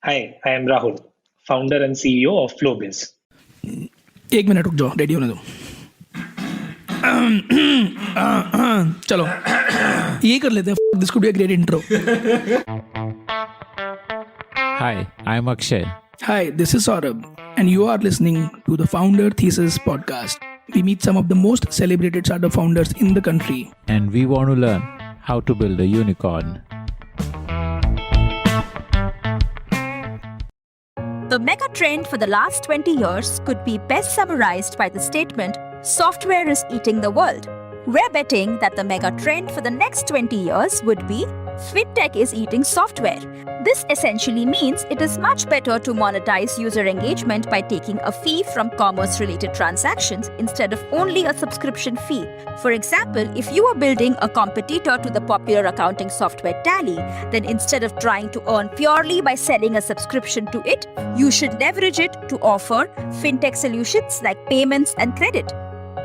Hi, I am Rahul, founder and CEO of FloBiz. एक minute रुक जाओ, ready होने दो। चलो ये कर लेते हैं। This could be a great intro. Hi, I'm Akshay. Hi, this is Saurabh, and you are listening to the Founder Thesis podcast. We meet some of the most celebrated startup founders in the country. And we want to learn how to build a unicorn. The mega trend for the last 20 years could be best summarized by the statement, software is eating the world. We're betting that the mega trend for the next 20 years would be fintech is eating software. This essentially means it is much better to monetize user engagement by taking a fee from commerce-related transactions instead of only a subscription fee. For example, if you are building a competitor to the popular accounting software Tally, then instead of trying to earn purely by selling a subscription to it, you should leverage it to offer fintech solutions like payments and credit.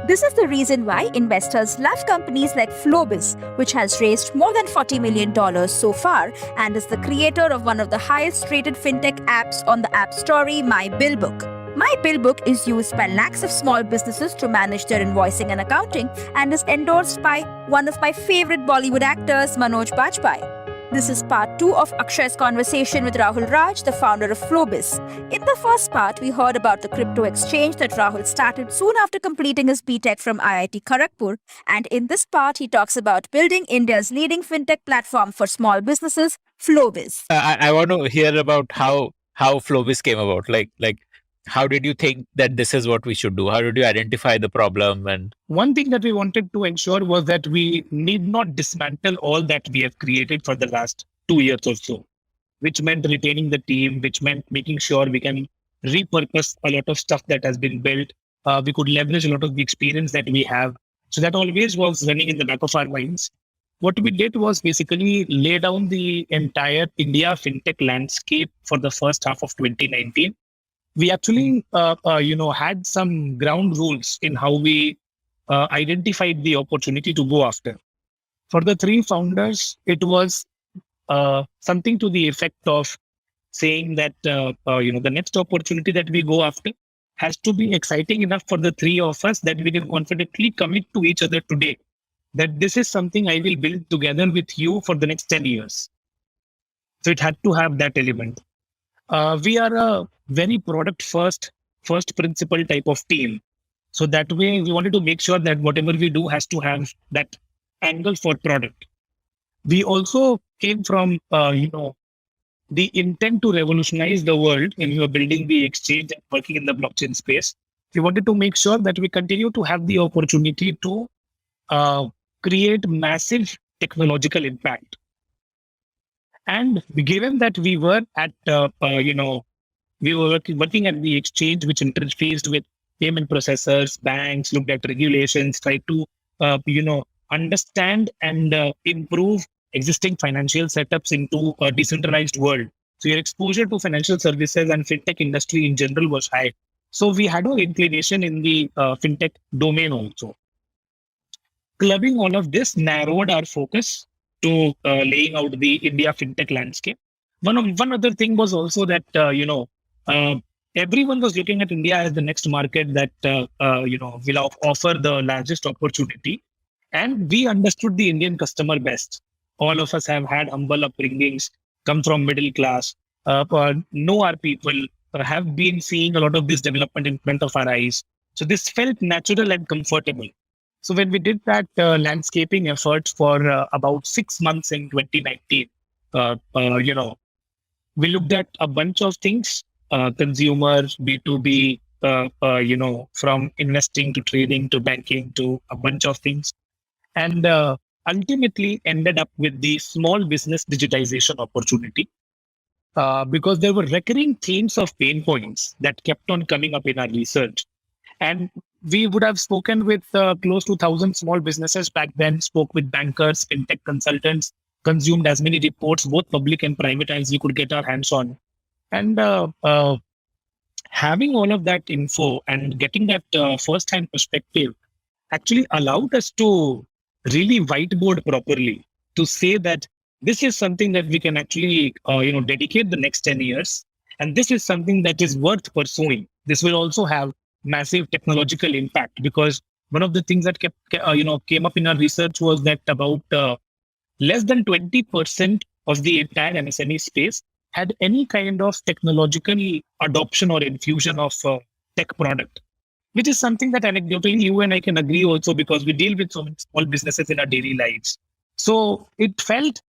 This is the reason why investors love companies like FloBiz, which has raised more than $40 million so far and is the creator of one of the highest rated fintech apps on the App Store, myBillBook. myBillBook is used by lakhs of small businesses to manage their invoicing and accounting and is endorsed by one of my favorite Bollywood actors, Manoj Bajpayee. This is part 2 of Akshay's conversation with Rahul Raj, the founder of FloBiz. In the first part, we heard about the crypto exchange that Rahul started soon after completing his BTech from IIT Kharagpur. And in this part, he talks about building India's leading fintech platform for small businesses, FloBiz. I want to hear about how FloBiz came about. Like how did you think that this is what we should do? How did you identify the problem? And one thing that we wanted to ensure was that we need not dismantle all that we have created for the last 2 years or so, which meant retaining the team, which meant making sure we can repurpose a lot of stuff that has been built. We could leverage a lot of the experience that we have. So that always was running in the back of our minds. What we did was basically lay down the entire India fintech landscape for the first half of 2019. We actually, had some ground rules in how we identified the opportunity to go after. For the 3 founders, it was something to the effect of saying that, the next opportunity that we go after has to be exciting enough for the 3 of us that we can confidently commit to each other today, that this is something I will build together with you for the next 10 years. So it had to have that element. We are a very product first principle type of team. So that way we wanted to make sure that whatever we do has to have that angle for product. We also came from, the intent to revolutionize the world when we were building the exchange and working in the blockchain space. We wanted to make sure that we continue to have the opportunity to create massive technological impact. And given that we were at, we were working at the exchange, which interfaced with payment processors, banks, looked at regulations, tried to, understand and improve existing financial setups into a decentralized world. So your exposure to financial services and fintech industry in general was high. So we had an inclination in the fintech domain also. Clubbing all of this narrowed our focus to laying out the India fintech landscape. One other thing was also that, everyone was looking at India as the next market that, will offer the largest opportunity. And we understood the Indian customer best. All of us have had humble upbringings, come from middle class, know our people, have been seeing a lot of this development in front of our eyes. So this felt natural and comfortable. So when we did that landscaping efforts for about 6 months in 2019, we looked at a bunch of things, consumer, B2B, from investing to trading to banking to a bunch of things. And ultimately ended up with the small business digitization opportunity because there were recurring themes of pain points that kept on coming up in our research. And we would have spoken with close to 1,000 small businesses back then, spoke with bankers, fintech consultants, consumed as many reports, both public and private, as we could get our hands on. And having all of that info and getting that first-hand perspective actually allowed us to really whiteboard properly to say that this is something that we can actually, dedicate the next 10 years And this is something that is worth pursuing. This will also have massive technological impact, because one of the things that came up in our research was that about less than 20% of the entire MSME space had any kind of technological adoption or infusion of tech product, which is something that anecdotally you and I can agree also, because we deal with so many small businesses in our daily lives. So it felt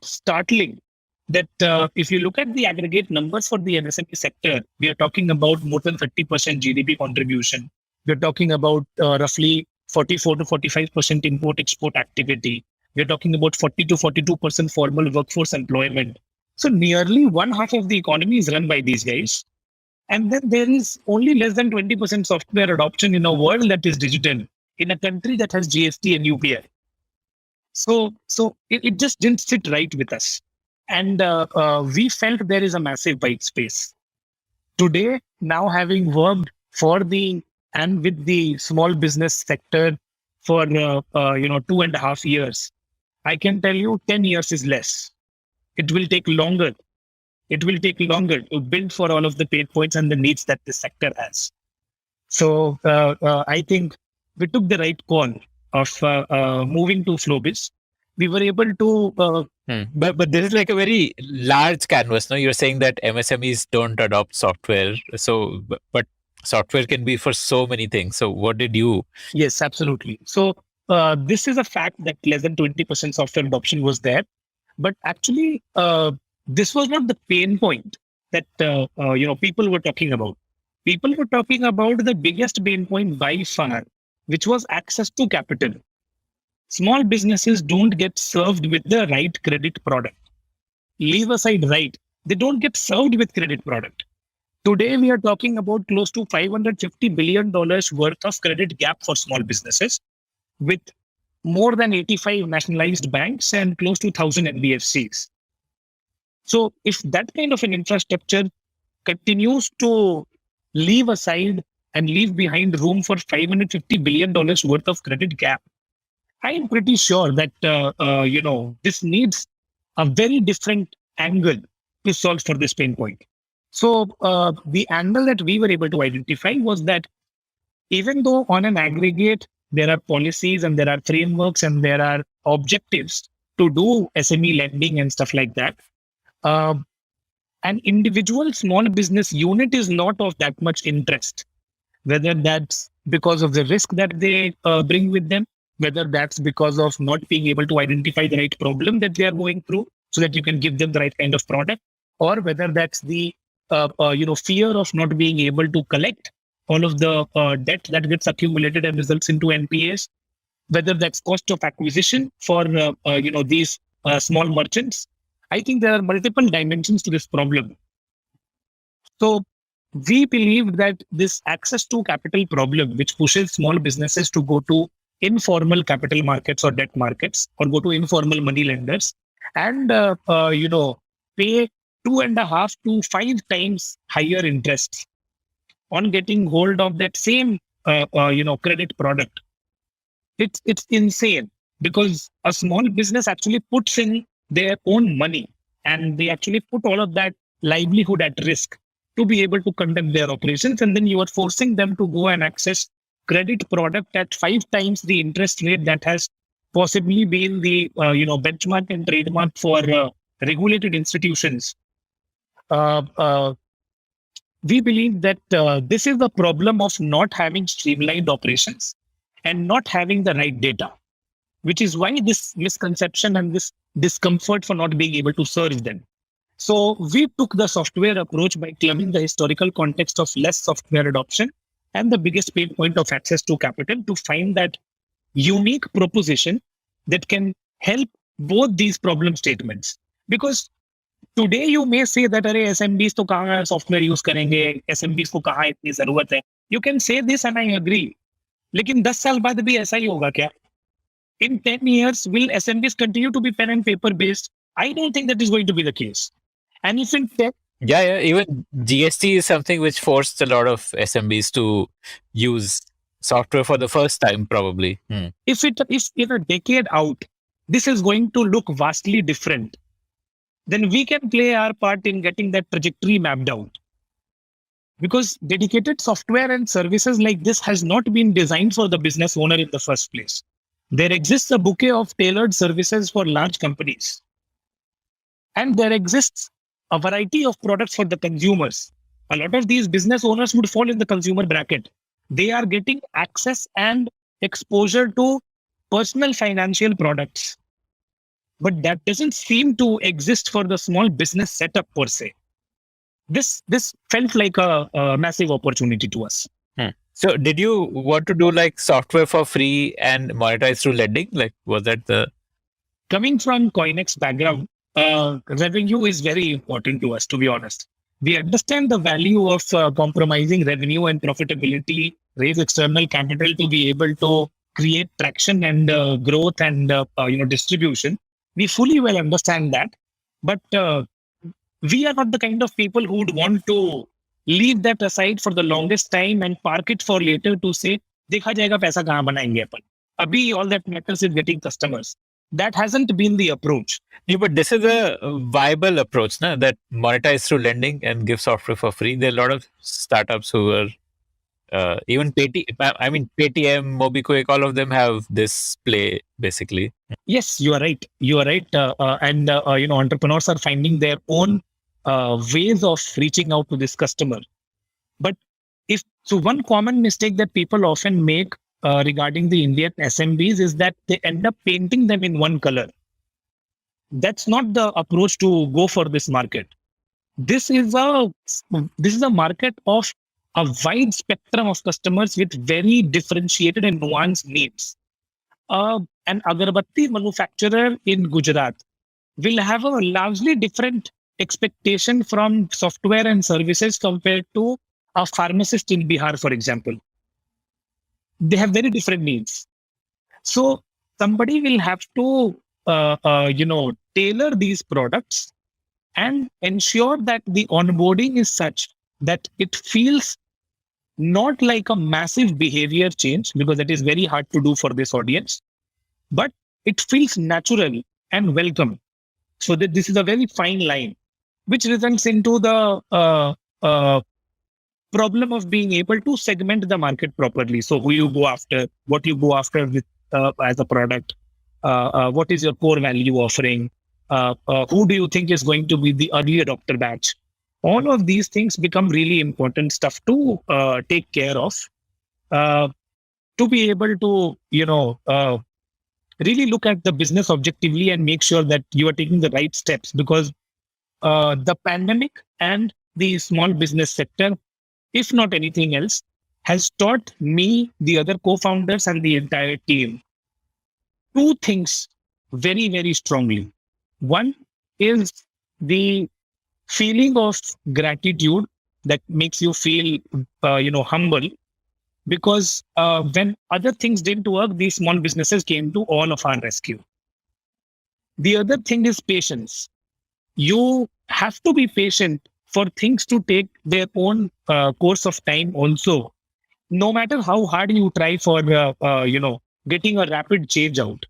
startling that if you look at the aggregate numbers for the MSME sector, we are talking about more than 30% GDP contribution. We're talking about roughly 44 to 45% import-export activity. We're talking about 40 to 42% formal workforce employment. So nearly one half of the economy is run by these guys. And then there is only less than 20% software adoption in a world that is digital, in a country that has GST and UPI. So it just didn't sit right with us. And we felt there is a massive white space. Today, now having worked for and with the small business sector for 2.5 years, I can tell you 10 years is less. It will take longer. It will take longer to build for all of the pain points and the needs that this sector has. So I think we took the right call of moving to FloBiz. We were able to... But this is like a very large canvas. No, you're saying that MSMEs don't adopt software. So, but software can be for so many things. So what did you... Yes, absolutely. So this is a fact that less than 20% software adoption was there. But actually, this was not the pain point that people were talking about. People were talking about the biggest pain point by far, which was access to capital. Small businesses don't get served with the right credit product. Leave aside right, they don't get served with credit product. Today, we are talking about close to $550 billion worth of credit gap for small businesses, with more than 85 nationalized banks and close to 1,000 NBFCs. So if that kind of an infrastructure continues to leave aside and leave behind room for $550 billion worth of credit gap, I am pretty sure that, this needs a very different angle to solve for this pain point. So the angle that we were able to identify was that even though on an aggregate, there are policies and there are frameworks and there are objectives to do SME lending and stuff like that, an individual small business unit is not of that much interest, whether that's because of the risk that they bring with them, whether that's because of not being able to identify the right problem that they are going through so that you can give them the right kind of product, or whether that's the fear of not being able to collect all of the debt that gets accumulated and results into NPAs, whether that's cost of acquisition for these small merchants. I think there are multiple dimensions to this problem. So we believe that this access to capital problem, which pushes small businesses to go to informal capital markets or debt markets, or go to informal money lenders, and pay 2.5 to 5 times higher interest on getting hold of that same credit product. It's insane, because a small business actually puts in their own money, and they actually put all of that livelihood at risk to be able to conduct their operations, and then you are forcing them to go and access credit product at 5 times the interest rate that has possibly been the benchmark and trademark for regulated institutions. We believe that this is the problem of not having streamlined operations and not having the right data, which is why this misconception and this discomfort for not being able to serve them. So we took the software approach by clubbing the historical context of less software adoption and the biggest pain point of access to capital to find that unique proposition that can help both these problem statements. Because today you may say that अरे SMBs तो कहाँ software use करेंगे, SMBs को कहाँ इतनी जरूरत है. You can say this and I agree. लेकिन 10 साल बाद भी ऐसा ही होगा क्या? In 10 years, will SMBs continue to be pen and paper based? I don't think that is going to be the case. And if in tech, Yeah, even GST is something which forced a lot of SMBs to use software for the first time, probably. if in a decade out, this is going to look vastly different. then we can play our part in getting that trajectory mapped out. Because dedicated software and services like this has not been designed for the business owner in the first place. There exists a bouquet of tailored services for large companies. And there exists a variety of products for the consumers. A lot of these business owners would fall in the consumer bracket. They are getting access and exposure to personal financial products. But that doesn't seem to exist for the small business setup per se. This felt like a massive opportunity to us. So did you want to do like software for free and monetize through lending? Like, was that the... Coming from Coinex background, revenue is very important to us, to be honest. We understand the value of compromising revenue and profitability, raise external capital to be able to create traction and growth and distribution. We fully well understand that, but we are not the kind of people who would want to leave that aside for the longest time and park it for later to say, देखा जाएगा पैसा कहाँ बनाएंगे अपन. Abhi, all that matters is getting customers. That hasn't been the approach. Yeah, but this is a viable approach, na? That monetize through lending and give software for free. There are a lot of startups who are even Paytm, MobiKwik, all of them have this play basically. Yes, you are right. You are right. And entrepreneurs are finding their own ways of reaching out to this customer. But one common mistake that people often make regarding the Indian SMBs is that they end up painting them in one color. That's not the approach to go for this market. This is a market of a wide spectrum of customers with very differentiated and nuanced needs. An agarbatti manufacturer in Gujarat will have a largely different expectation from software and services compared to a pharmacist in Bihar, for example. They have very different needs. So somebody will have to, tailor these products and ensure that the onboarding is such that it feels not like a massive behavior change, because that is very hard to do for this audience, but it feels natural and welcome. So that this is a very fine line, which results into the problem of being able to segment the market properly. So who you go after, what you go after with as a product, what is your core value offering, who do you think is going to be the early adopter batch? All of these things become really important stuff to take care of, to be able to, really look at the business objectively and make sure that you are taking the right steps, because the pandemic and the small business sector, if not anything else, has taught me, the other co-founders and the entire team, two things very, very strongly. One is the feeling of gratitude that makes you feel, humble, because when other things didn't work, these small businesses came to all of our rescue. The other thing is patience. You have to be patient for things to take their own course of time also, no matter how hard you try for, getting a rapid change out.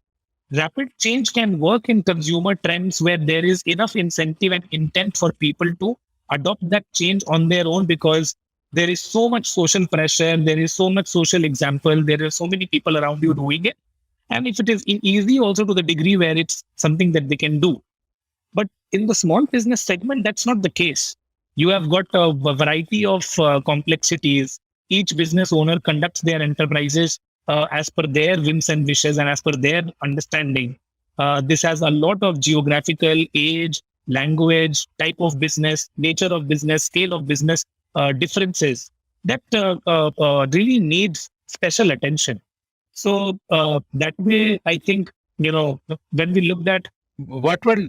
Rapid change can work in consumer trends where there is enough incentive and intent for people to adopt that change on their own, because there is so much social pressure, there is so much social example, there are so many people around you doing it. And if it is easy also to the degree where it's something that they can do. But in the small business segment, that's not the case. You have got a variety of complexities. Each business owner conducts their enterprises as per their whims and wishes and as per their understanding. This has a lot of geographical, age, language, type of business, nature of business, scale of business differences that really needs special attention. So that way, I think, when we looked at... What were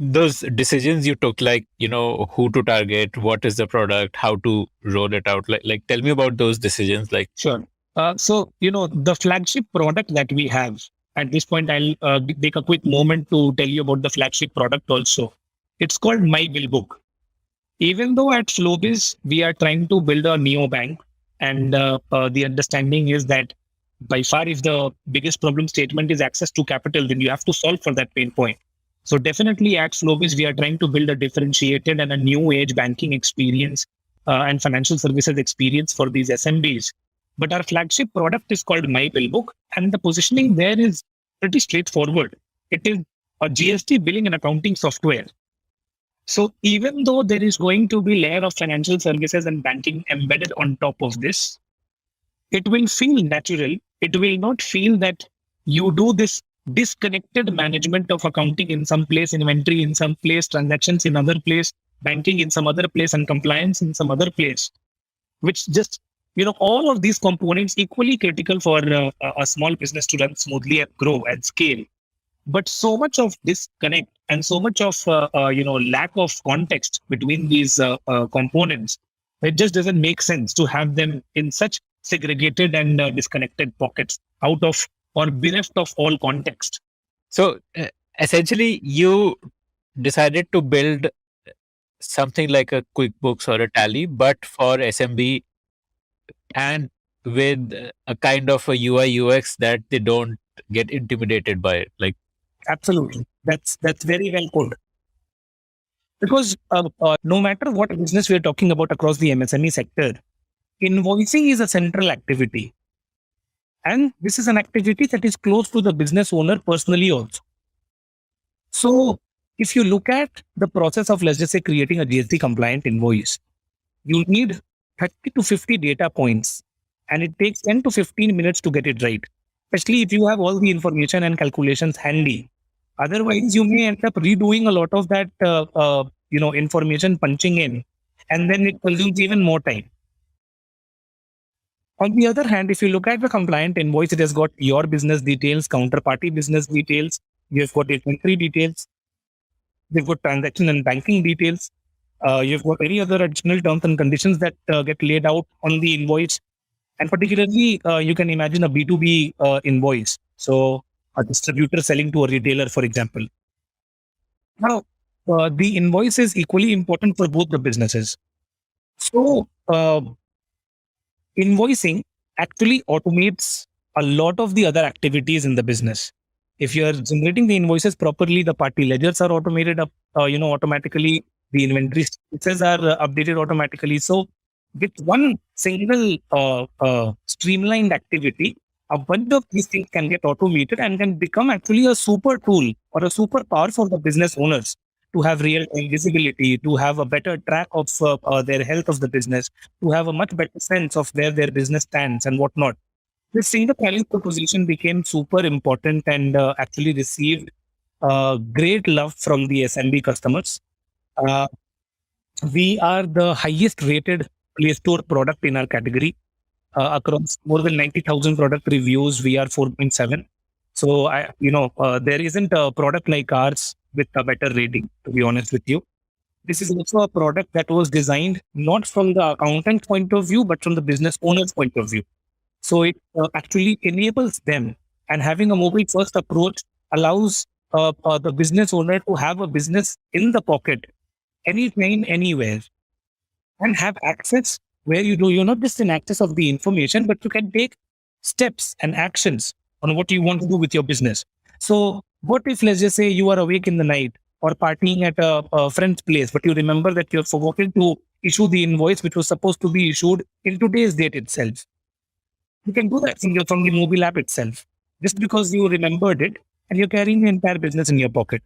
those decisions you took, like, who to target, what is the product, how to roll it out? Like tell me about those decisions. Like, Sure. So, the flagship product that we have at this point, I'll take a quick moment to tell you about the flagship product also. It's called myBillBook. Even though at FloBiz, we are trying to build a neobank, and the understanding is that by far, if the biggest problem statement is access to capital, then you have to solve for that pain point. So definitely at FloBiz, we are trying to build a differentiated and a new age banking experience and financial services experience for these SMBs. But our flagship product is called myBillBook, and the positioning there is pretty straightforward. It is a GST billing and accounting software. So even though there is going to be layer of financial services and banking embedded on top of this, it will feel natural. It will not feel that you do this disconnected management of accounting in some place, inventory in some place, transactions in other place, banking in some other place, and compliance in some other place, which just, all of these components equally critical for a small business to run smoothly and grow and scale. But so much of disconnect and so much of lack of context between these components, it just doesn't make sense to have them in such segregated and disconnected pockets out of or bereft of all context. So essentially, you decided to build something like a QuickBooks or a Tally, but for SMB and with a kind of a UI UX that they don't get intimidated by it. Like, absolutely, that's very well put. Because no matter what business we are talking about across the MSME sector, invoicing is a central activity. And this is an activity that is close to the business owner personally also. So if you look at the process of, let's just say, creating a GST compliant invoice, you need 30 to 50 data points, and it takes 10 to 15 minutes to get it right, especially if you have all the information and calculations handy. Otherwise, you may end up redoing a lot of that, information punching in, and then it consumes even more time. On the other hand, if you look at the compliant invoice, it has got your business details, counterparty business details, you've got inventory details, you've got transaction and banking details, you've got any other additional terms and conditions that get laid out on the invoice. And particularly, you can imagine a B2B invoice. So a distributor selling to a retailer, for example. Now, the invoice is equally important for both the businesses. So, invoicing actually automates a lot of the other activities in the business. If you're generating the invoices properly, the party ledgers are automated up, automatically. The inventory statuses are updated automatically. So with one single streamlined activity, a bunch of these things can get automated and can become actually a super tool or a super power for the business owners to have real-time visibility, to have a better track of their health of the business, to have a much better sense of where their business stands and whatnot. This single value proposition became super important and actually received great love from the SMB customers. We are the highest rated Play Store product in our category. Across more than 90,000 product reviews, we are 4.7. So, there isn't a product like ours with a better rating, to be honest with you. This is also a product that was designed not from the accountant point of view, but from the business owner's point of view. So it actually enables them, and having a mobile first approach allows the business owner to have a business in the pocket, anytime, anywhere, and have access where you're not just in access of the information, but you can take steps and actions on what you want to do with your business. So what if, let's just say, you are awake in the night or partying at a friend's place, but you remember that you have forgotten to issue the invoice which was supposed to be issued in today's date itself. You can do that from the mobile app itself, just because you remembered it and you're carrying the entire business in your pocket.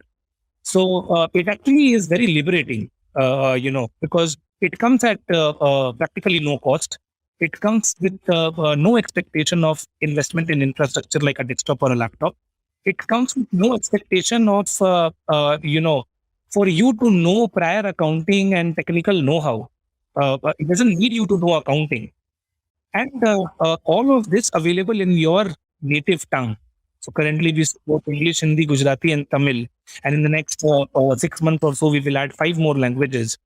So it actually is very liberating, because it comes at practically no cost. It comes with no expectation of investment in infrastructure like a desktop or a laptop. It comes with no expectation of, for you to know prior accounting and technical know-how. It doesn't need you to know accounting. And all of this available in your native tongue. So currently we support English, Hindi, Gujarati and Tamil. And in the next 6 months or so, we will add 5 more languages.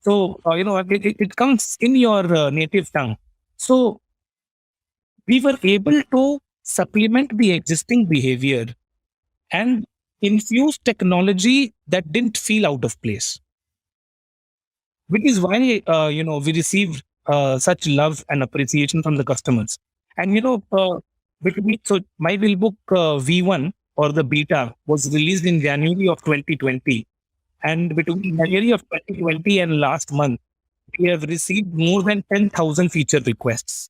So, it comes in your native tongue. So we were able to supplement the existing behavior and infuse technology that didn't feel out of place. Which is why, we received such love and appreciation from the customers. And, so myBillBook V1 or the beta was released in January of 2020. And between January of 2020 and last month, we have received more than 10,000 feature requests.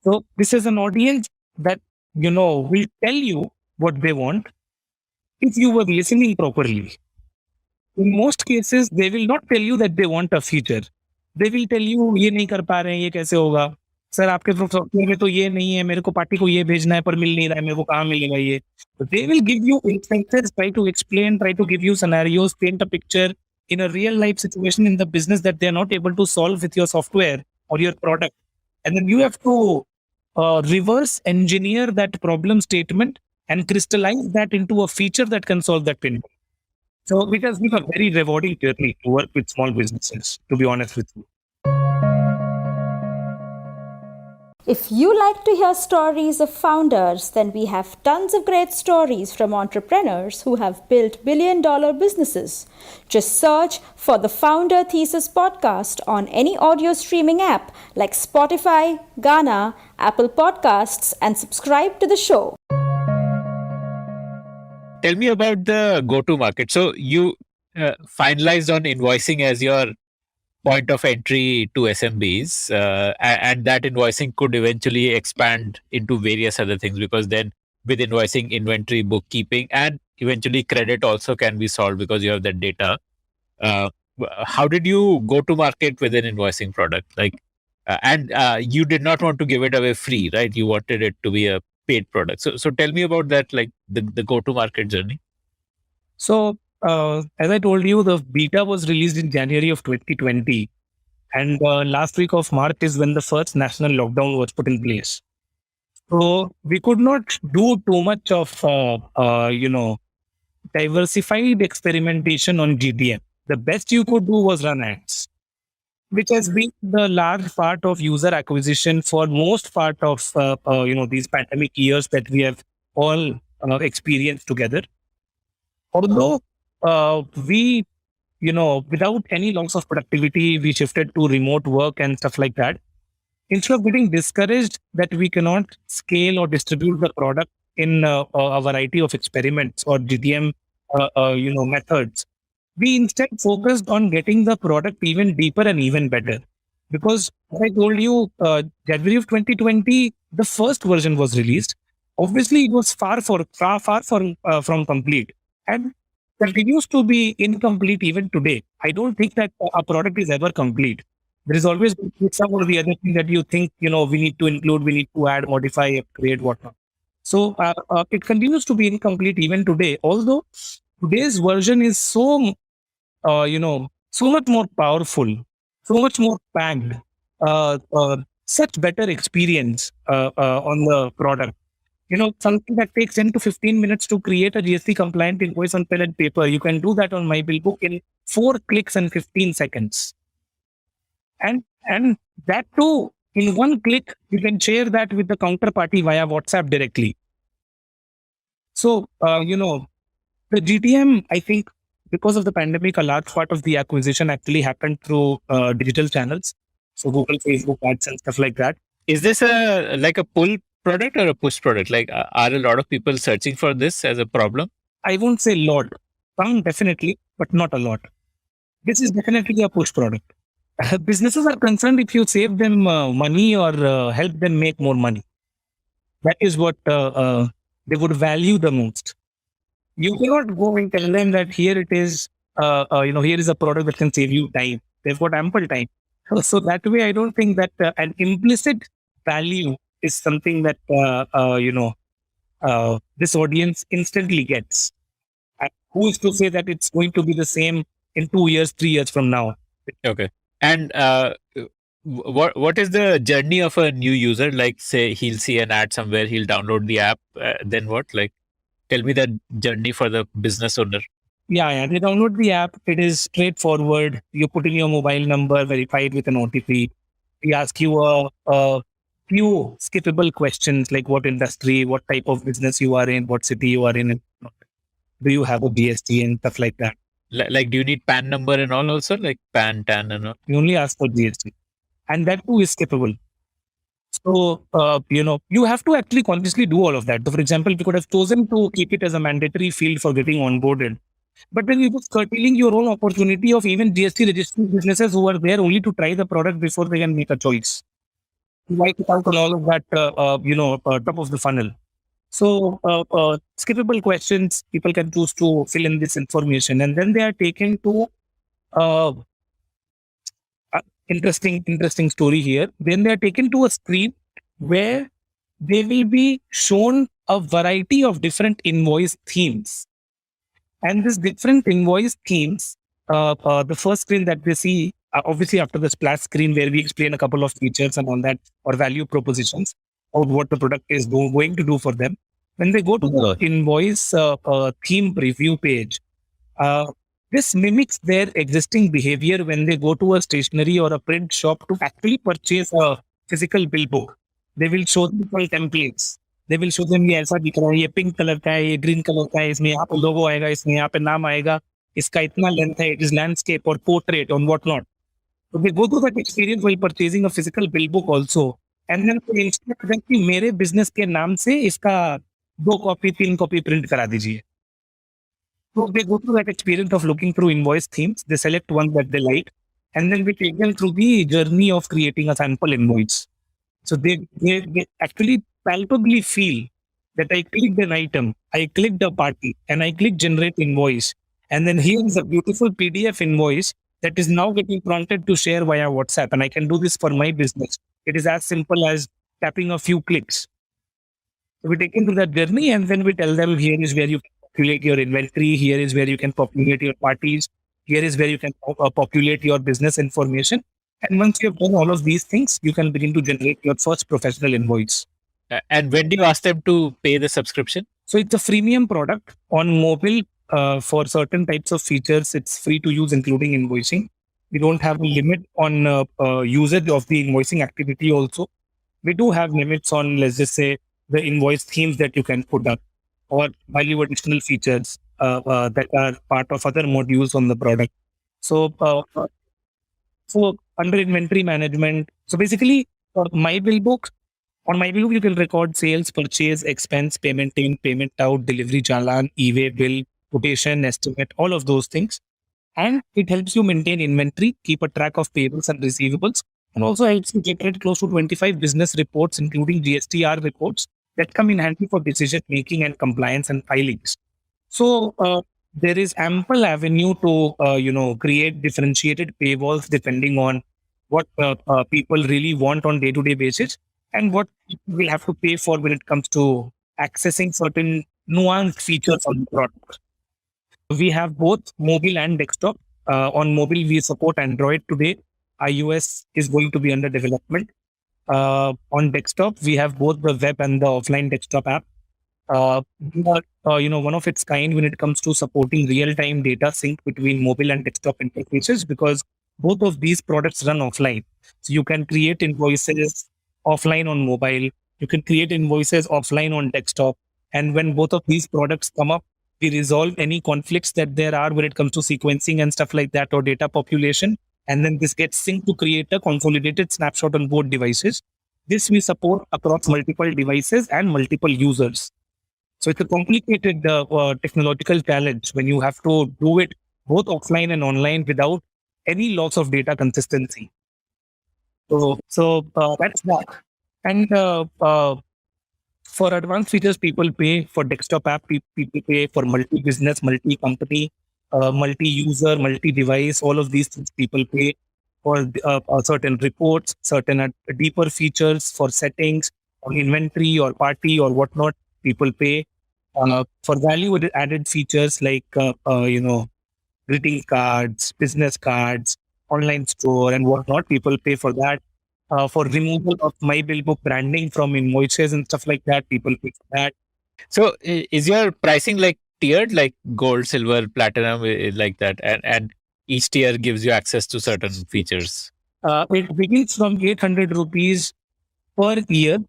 So this is an audience that, will tell you what they want if you were listening properly. In most cases, they will not tell you that they want a feature. They will tell you, ये नहीं कर पा रहे हैं, ये कैसे होगा? Sir आपके सॉफ्टवेयर में तो ये नहीं है, मेरे को पार्टी को ये भेजना है पर मिल नहीं रहा है, मेरे को कहाँ मिलेगा ये? They will give you instances, try to explain, try to give you scenarios, paint a picture in a real life situation in the business that they are not able to solve with your software or your product. And then you have to reverse engineer that problem statement and crystallize that into a feature that can solve that pain. So it has been a very rewarding journey to work with small businesses, to be honest with you. If you like to hear stories of founders, then we have tons of great stories from entrepreneurs who have built billion-dollar businesses. Just search for the Founder Thesis podcast on any audio streaming app like Spotify, Gaana, Apple Podcasts, and subscribe to the show. Tell me about the go-to market. So you finalized on invoicing as your point of entry to SMBs, and that invoicing could eventually expand into various other things, because then with invoicing, inventory, bookkeeping, and eventually credit also can be solved because you have that data. How did you go to market with an invoicing product? And you did not want to give it away free, right? You wanted it to be a paid product. So tell me about that, like the go to market journey. So as I told you, the beta was released in January of 2020. And last week of March is when the first national lockdown was put in place. So we could not do too much of, diversified experimentation on GTM. The best you could do was run ads, which has been the large part of user acquisition for most part of, these pandemic years that we have all experienced together. Although we, without any loss of productivity, we shifted to remote work and stuff like that. Instead of getting discouraged that we cannot scale or distribute the product in a variety of experiments or GTM, methods, we instead focused on getting the product even deeper and even better. Because as I told you, January of 2020, the first version was released. Obviously, it was far from complete, and continues to be incomplete even today. I don't think that a product is ever complete. There is always some or the other thing that you think, we need to include, we need to add, modify, upgrade, whatnot. So it continues to be incomplete even today. Although today's version is so much more powerful, so much more packed, such better experience on the product. Something that takes 10 to 15 minutes to create a GST compliant invoice on pen and paper, you can do that on myBillBook in 4 clicks and 15 seconds. And that too, in 1 click, you can share that with the counterparty via WhatsApp directly. So, the GTM, I think, because of the pandemic, a large part of the acquisition actually happened through digital channels. So Google, Facebook ads and stuff like that. Is this like a pull product or a push product? Like, are a lot of people searching for this as a problem? I won't say lot. Some definitely, but not a lot. This is definitely a push product. Businesses are concerned if you save them money or help them make more money. That is what they would value the most. You cannot go and tell them that here it is, here is a product that can save you time. They've got ample time. So that way, I don't think that an implicit value is something that, this audience instantly gets. And who is to say that it's going to be the same in 2 years, 3 years from now? Okay. And what is the journey of a new user? Like, say, he'll see an ad somewhere, he'll download the app. Then what? Like, tell me the journey for the business owner. Yeah. They download the app. It is straightforward. You put in your mobile number, verified with an OTP. We ask you a few skippable questions like what industry, what type of business you are in, what city you are in, and do you have a GST and stuff like that. Like, do you need PAN number and all also? Like PAN, TAN and all? We only ask for GST. And that too is skippable. So, you have to actually consciously do all of that. So, for example, we could have chosen to keep it as a mandatory field for getting onboarded. But then you just curtailing your own opportunity of even GST registered businesses who are there only to try the product before they can make a choice. Why to count on all of that, top of the funnel? So, skippable questions, people can choose to fill in this information, and then they are taken to uh, interesting story here. Then they are taken to a screen where they will be shown a variety of different invoice themes. And these different invoice themes, the first screen that we see, obviously after the splash screen where we explain a couple of features and all that, or value propositions, or what the product is going to do for them. When they go to the invoice theme preview page, uh, this mimics their existing behavior when they go to a stationery or a print shop to actually purchase a physical bill book. They will show them templates. They will show them ये ऐसा दिख रहा है, ये pink colour का है, ये green colour का है, इसमें यहाँ पे लोगो आएगा, इसमें यहाँ पे नाम आएगा, इसका इतना लेंथ है, it is landscape or portrait on what not. So they go through that experience while purchasing a physical bill book also, and then they instruct them कि मेरे business के नाम से इसका 2 कॉपी 3 कॉपी प्रिंट करा दीजिए. So they go through that experience of looking through invoice themes. They select one that they like, and then we take them through the journey of creating a sample invoice. So they actually palpably feel that I clicked an item, I clicked a party, and I clicked generate invoice. And then here is a beautiful PDF invoice that is now getting prompted to share via WhatsApp. And I can do this for my business. It is as simple as tapping a few clicks. So we take them through that journey, and then we tell them here is where you populate your inventory, here is where you can populate your parties, here is where you can populate your business information. And once you have done all of these things, you can begin to generate your first professional invoice. And when do you ask them to pay the subscription? So it's a freemium product on mobile. For certain types of features, it's free to use, including invoicing. We don't have a limit on usage of the invoicing activity also. We do have limits on, let's just say, the invoice themes that you can put up, or value additional features that are part of other modules on the product. So, so under inventory management, so basically for myBillBook, on myBillBook you can record sales, purchase, expense, payment in, payment out, delivery challan, e-way bill, quotation, estimate, all of those things. And it helps you maintain inventory, keep a track of payables and receivables, and also helps you generate close to 25 business reports, including GSTR reports that come in handy for decision making and compliance and filings. So there is ample avenue to create differentiated paywalls depending on what people really want on day-to-day basis and what people will have to pay for when it comes to accessing certain nuanced features on the product. We have both mobile and desktop. On mobile, we support Android today. iOS is going to be under development. On desktop, we have both the web and the offline desktop app. One of its kind when it comes to supporting real-time data sync between mobile and desktop interfaces, because both of these products run offline. So you can create invoices offline on mobile. You can create invoices offline on desktop. And when both of these products come up, we resolve any conflicts that there are when it comes to sequencing and stuff like that, or data population. And then this gets synced to create a consolidated snapshot on both devices. This we support across multiple devices and multiple users. So it's a complicated technological challenge when you have to do it both offline and online without any loss of data consistency. So that's that. And for advanced features, people pay. For desktop app, people pay. For multi-business, multi-company, multi-user, multi-device, all of these things people pay. For certain reports, certain deeper features, for settings, or inventory or party or whatnot, people pay. For value-added features like greeting cards, business cards, online store, and whatnot, people pay for that. For removal of myBillBook branding from invoices and stuff like that, people pay for that. So is your pricing like tiered, like gold, silver, platinum, like that? And each tier gives you access to certain features? It begins from 800 rupees per year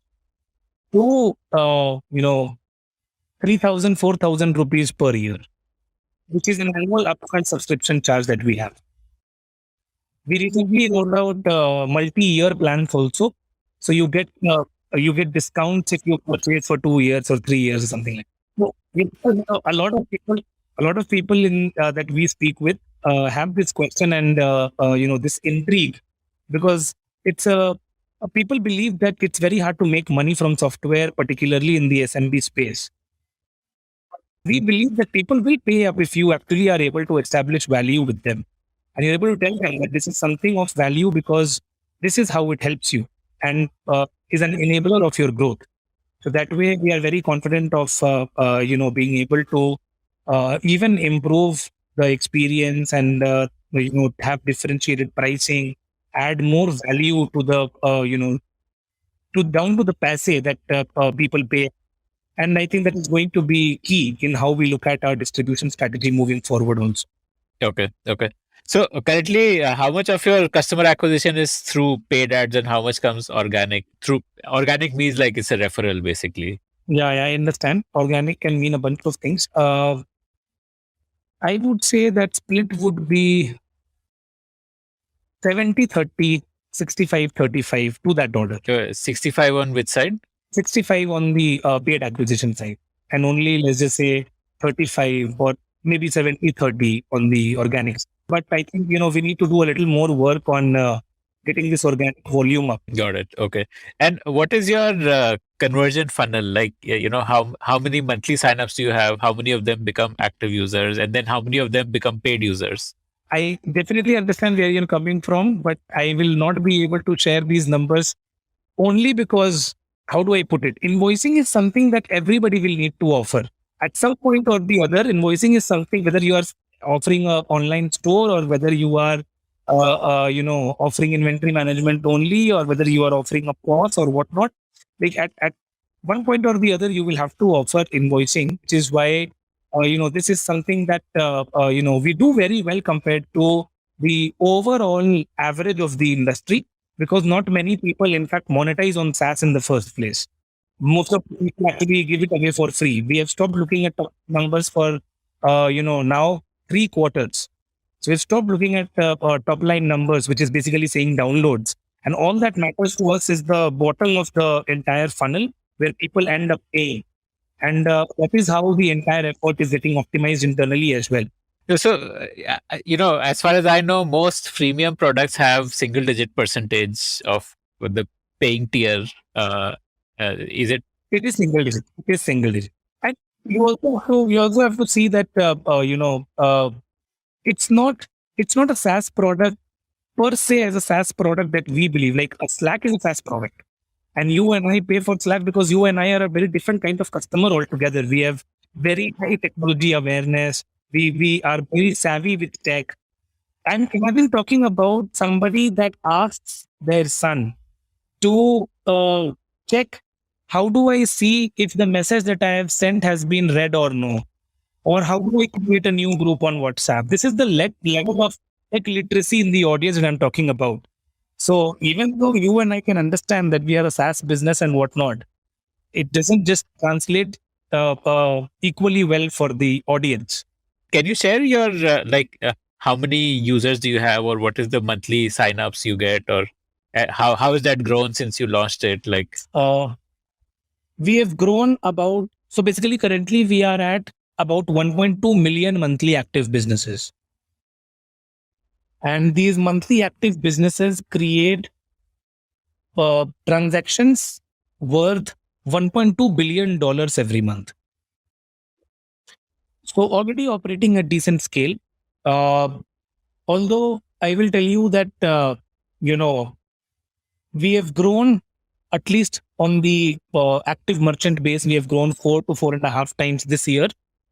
to 3,000, 4,000 rupees per year, which is an annual upfront subscription charge that we have. We recently rolled out multi-year plans also. So you get discounts if you purchase for 2 years or 3 years or something like that. So a lot of people in that we speak with have this question and this intrigue, because it's people believe that it's very hard to make money from software, particularly in the SMB space. We believe that people will pay up if you actually are able to establish value with them. And you're able to tell them that this is something of value because this is how it helps you and is an enabler of your growth. So that way, we are very confident of being able to even improve the experience and have differentiated pricing, add more value to the to down to the passe that people pay. And I think that is going to be key in how we look at our distribution strategy moving forward also. Okay. So currently, how much of your customer acquisition is through paid ads and how much comes organic? Through organic means like it's a referral, basically. Yeah, I understand. Organic can mean a bunch of things. I would say that split would be 70-30, 65-35 to that order. 65 on which side? 65 on the paid acquisition side, and only, let's just say, 35 or maybe 70-30 on the organics. But I think, we need to do a little more work on getting this organic volume up. Got it. Okay. And what is your conversion funnel? Like, how many monthly signups do you have? How many of them become active users? And then how many of them become paid users? I definitely understand where you're coming from, but I will not be able to share these numbers only because, how do I put it? Invoicing is something that everybody will need to offer. At some point or the other, invoicing is something, whether you are offering an online store or whether you are, offering inventory management only, or whether you are offering a POS or whatnot. Like at one point or the other, you will have to offer invoicing, which is why, this is something that, we do very well compared to the overall average of the industry, because not many people, in fact, monetize on SaaS in the first place. Most of people actually give it away for free. We have stopped looking at numbers for, now 3 quarters. So we've stopped looking at top line numbers, which is basically saying downloads. And all that matters to us is the bottom of the entire funnel where people end up paying. And that is how the entire effort is getting optimized internally as well. So, as far as I know, most freemium products have single digit percentage of the paying tier. Is it? It is single digit. It is single digit. And you also have to see that, it's not a SaaS product per se as a SaaS product that we believe. Like a Slack is a SaaS product. And you and I pay for Slack because you and I are a very different kind of customer altogether. We have very high technology awareness. We are very savvy with tech. And imagine talking about somebody that asks their son to check, how do I see if the message that I have sent has been read or no? Or how do I create a new group on WhatsApp? This is the level of tech literacy in the audience that I'm talking about. So even though you and I can understand that we are a SaaS business and whatnot, it doesn't just translate equally well for the audience. Can you share your how many users do you have, or what is the monthly signups you get, or how has that grown since you launched it? Like, we have grown about, so basically currently we are at about 1.2 million monthly active businesses. And these monthly active businesses create transactions worth $1.2 billion every month. So already operating at decent scale. Although I will tell you that, we have grown, at least on the active merchant base, we have grown 4 to 4.5 times this year,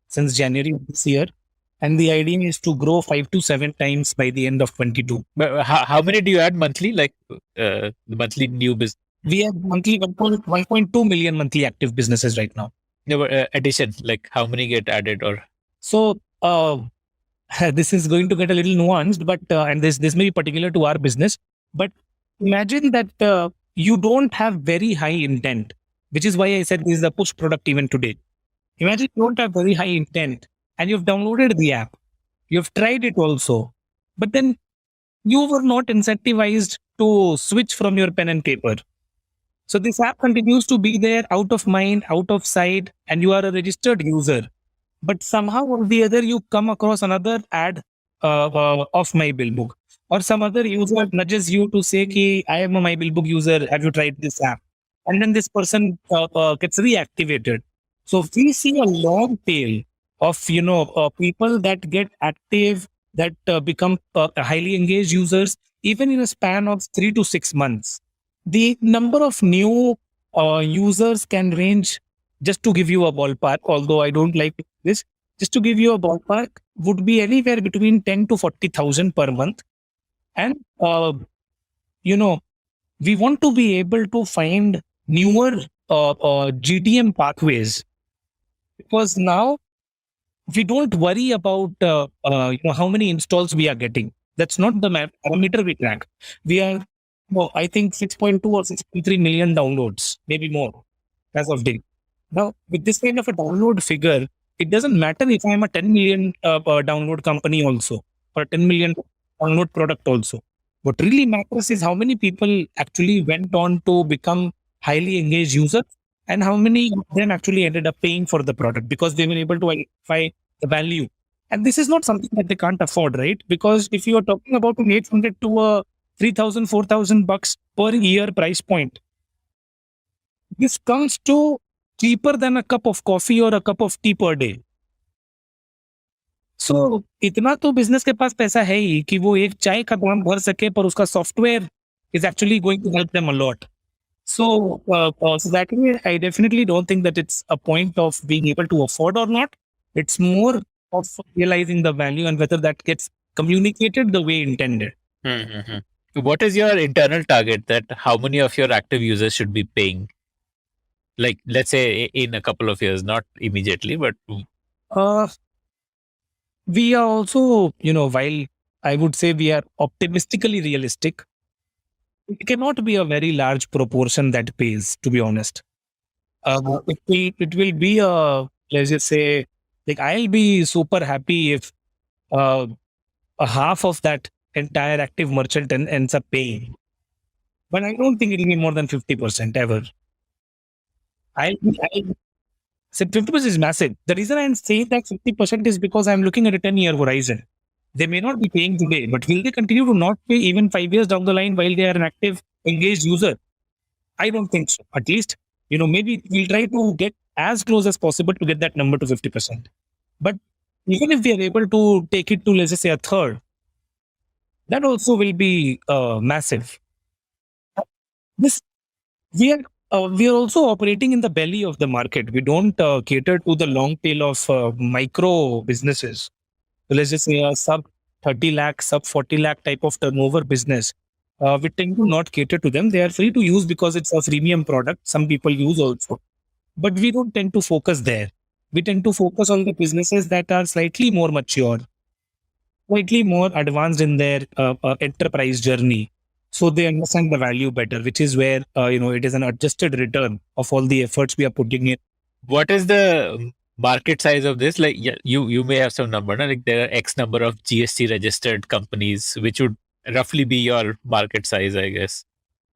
since January of this year. And the idea is to grow 5 to 7 times by the end of 22. But how many do you add monthly? Like the monthly new business? We have monthly 1.2 million monthly active businesses right now. No, addition, like how many get added? Or so this is going to get a little nuanced, but and this may be particular to our business. But imagine that you don't have very high intent, which is why I said this is a push product even today. Imagine you don't have very high intent. And you've downloaded the app, you've tried it also, but then you were not incentivized to switch from your pen and paper. So this app continues to be there, out of mind, out of sight, and you are a registered user. But somehow or the other, you come across another ad of myBillBook, or some other user nudges you to say, "Ki, I am a myBillBook user. Have you tried this app?" And then this person gets reactivated. So we see a long tail of people that get active, that become highly engaged users, even in a span of 3 to 6 months. The number of new users can range, just to give you a ballpark, although I don't like this, just to give you a ballpark, would be anywhere between 10 to 40,000 per month. And, we want to be able to find newer GTM pathways, because now we don't worry about how many installs we are getting. That's not the parameter we track. We are, I think 6.2 or 6.3 million downloads, maybe more as of date. Now, with this kind of a download figure, it doesn't matter if I'm a 10 million download company also, or 10 million download product also. What really matters is how many people actually went on to become highly engaged users, and how many of them actually ended up paying for the product because they were able to identify the value. And this is not something that they can't afford, right? Because if you are talking about an 800 to a 3,000, 4,000 bucks per year price point, this comes to cheaper than a cup of coffee or a cup of tea per day. So इतना तो business के पास पैसा है ही कि वो एक चाय का दाम भर सके, पर उसका software is actually going to help them a lot. So that way, I definitely don't think that it's a point of being able to afford or not. It's more of realizing the value and whether that gets communicated the way intended. What is your internal target, that how many of your active users should be paying? Like, let's say in a couple of years, not immediately, but we are also, while I would say we are optimistically realistic, it cannot be a very large proportion that pays, to be honest. It will be let's just say, like, I'll be super happy if a half of that entire active merchant ends up paying. But I don't think it'll be more than 50% ever. I said 50% is massive. The reason I'm saying that 50% is because I'm looking at a 10-year horizon. They may not be paying today, but will they continue to not pay even 5 years down the line while they are an active, engaged user? I don't think so. At least, maybe we'll try to get as close as possible to get that number to 50%. But even if we are able to take it to, let's just say, a third, that also will be massive. We are also operating in the belly of the market. We don't cater to the long tail of micro businesses. So let's just say a sub 30 lakh, sub 40 lakh type of turnover business. We tend to not cater to them. They are free to use because it's a freemium product. Some people use also. But we don't tend to focus there. We tend to focus on the businesses that are slightly more mature, slightly more advanced in their enterprise journey. So they understand the value better, which is where, it is an adjusted return of all the efforts we are putting in. What is the market size of this? Like, you may have some number, like there are X number of GST registered companies, which would roughly be your market size, I guess.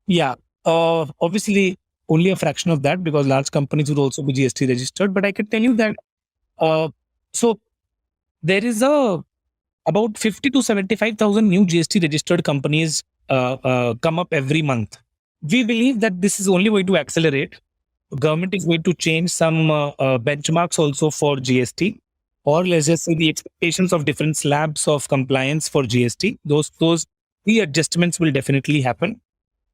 Yeah. Obviously, only a fraction of that, because large companies would also be GST registered. But I can tell you that, so there is about 50 to 75,000 new GST registered companies come up every month. We believe that this is only going to accelerate. Government is going to change some benchmarks also for GST, or let's just say the expectations of different slabs of compliance for GST. Those readjustments will definitely happen.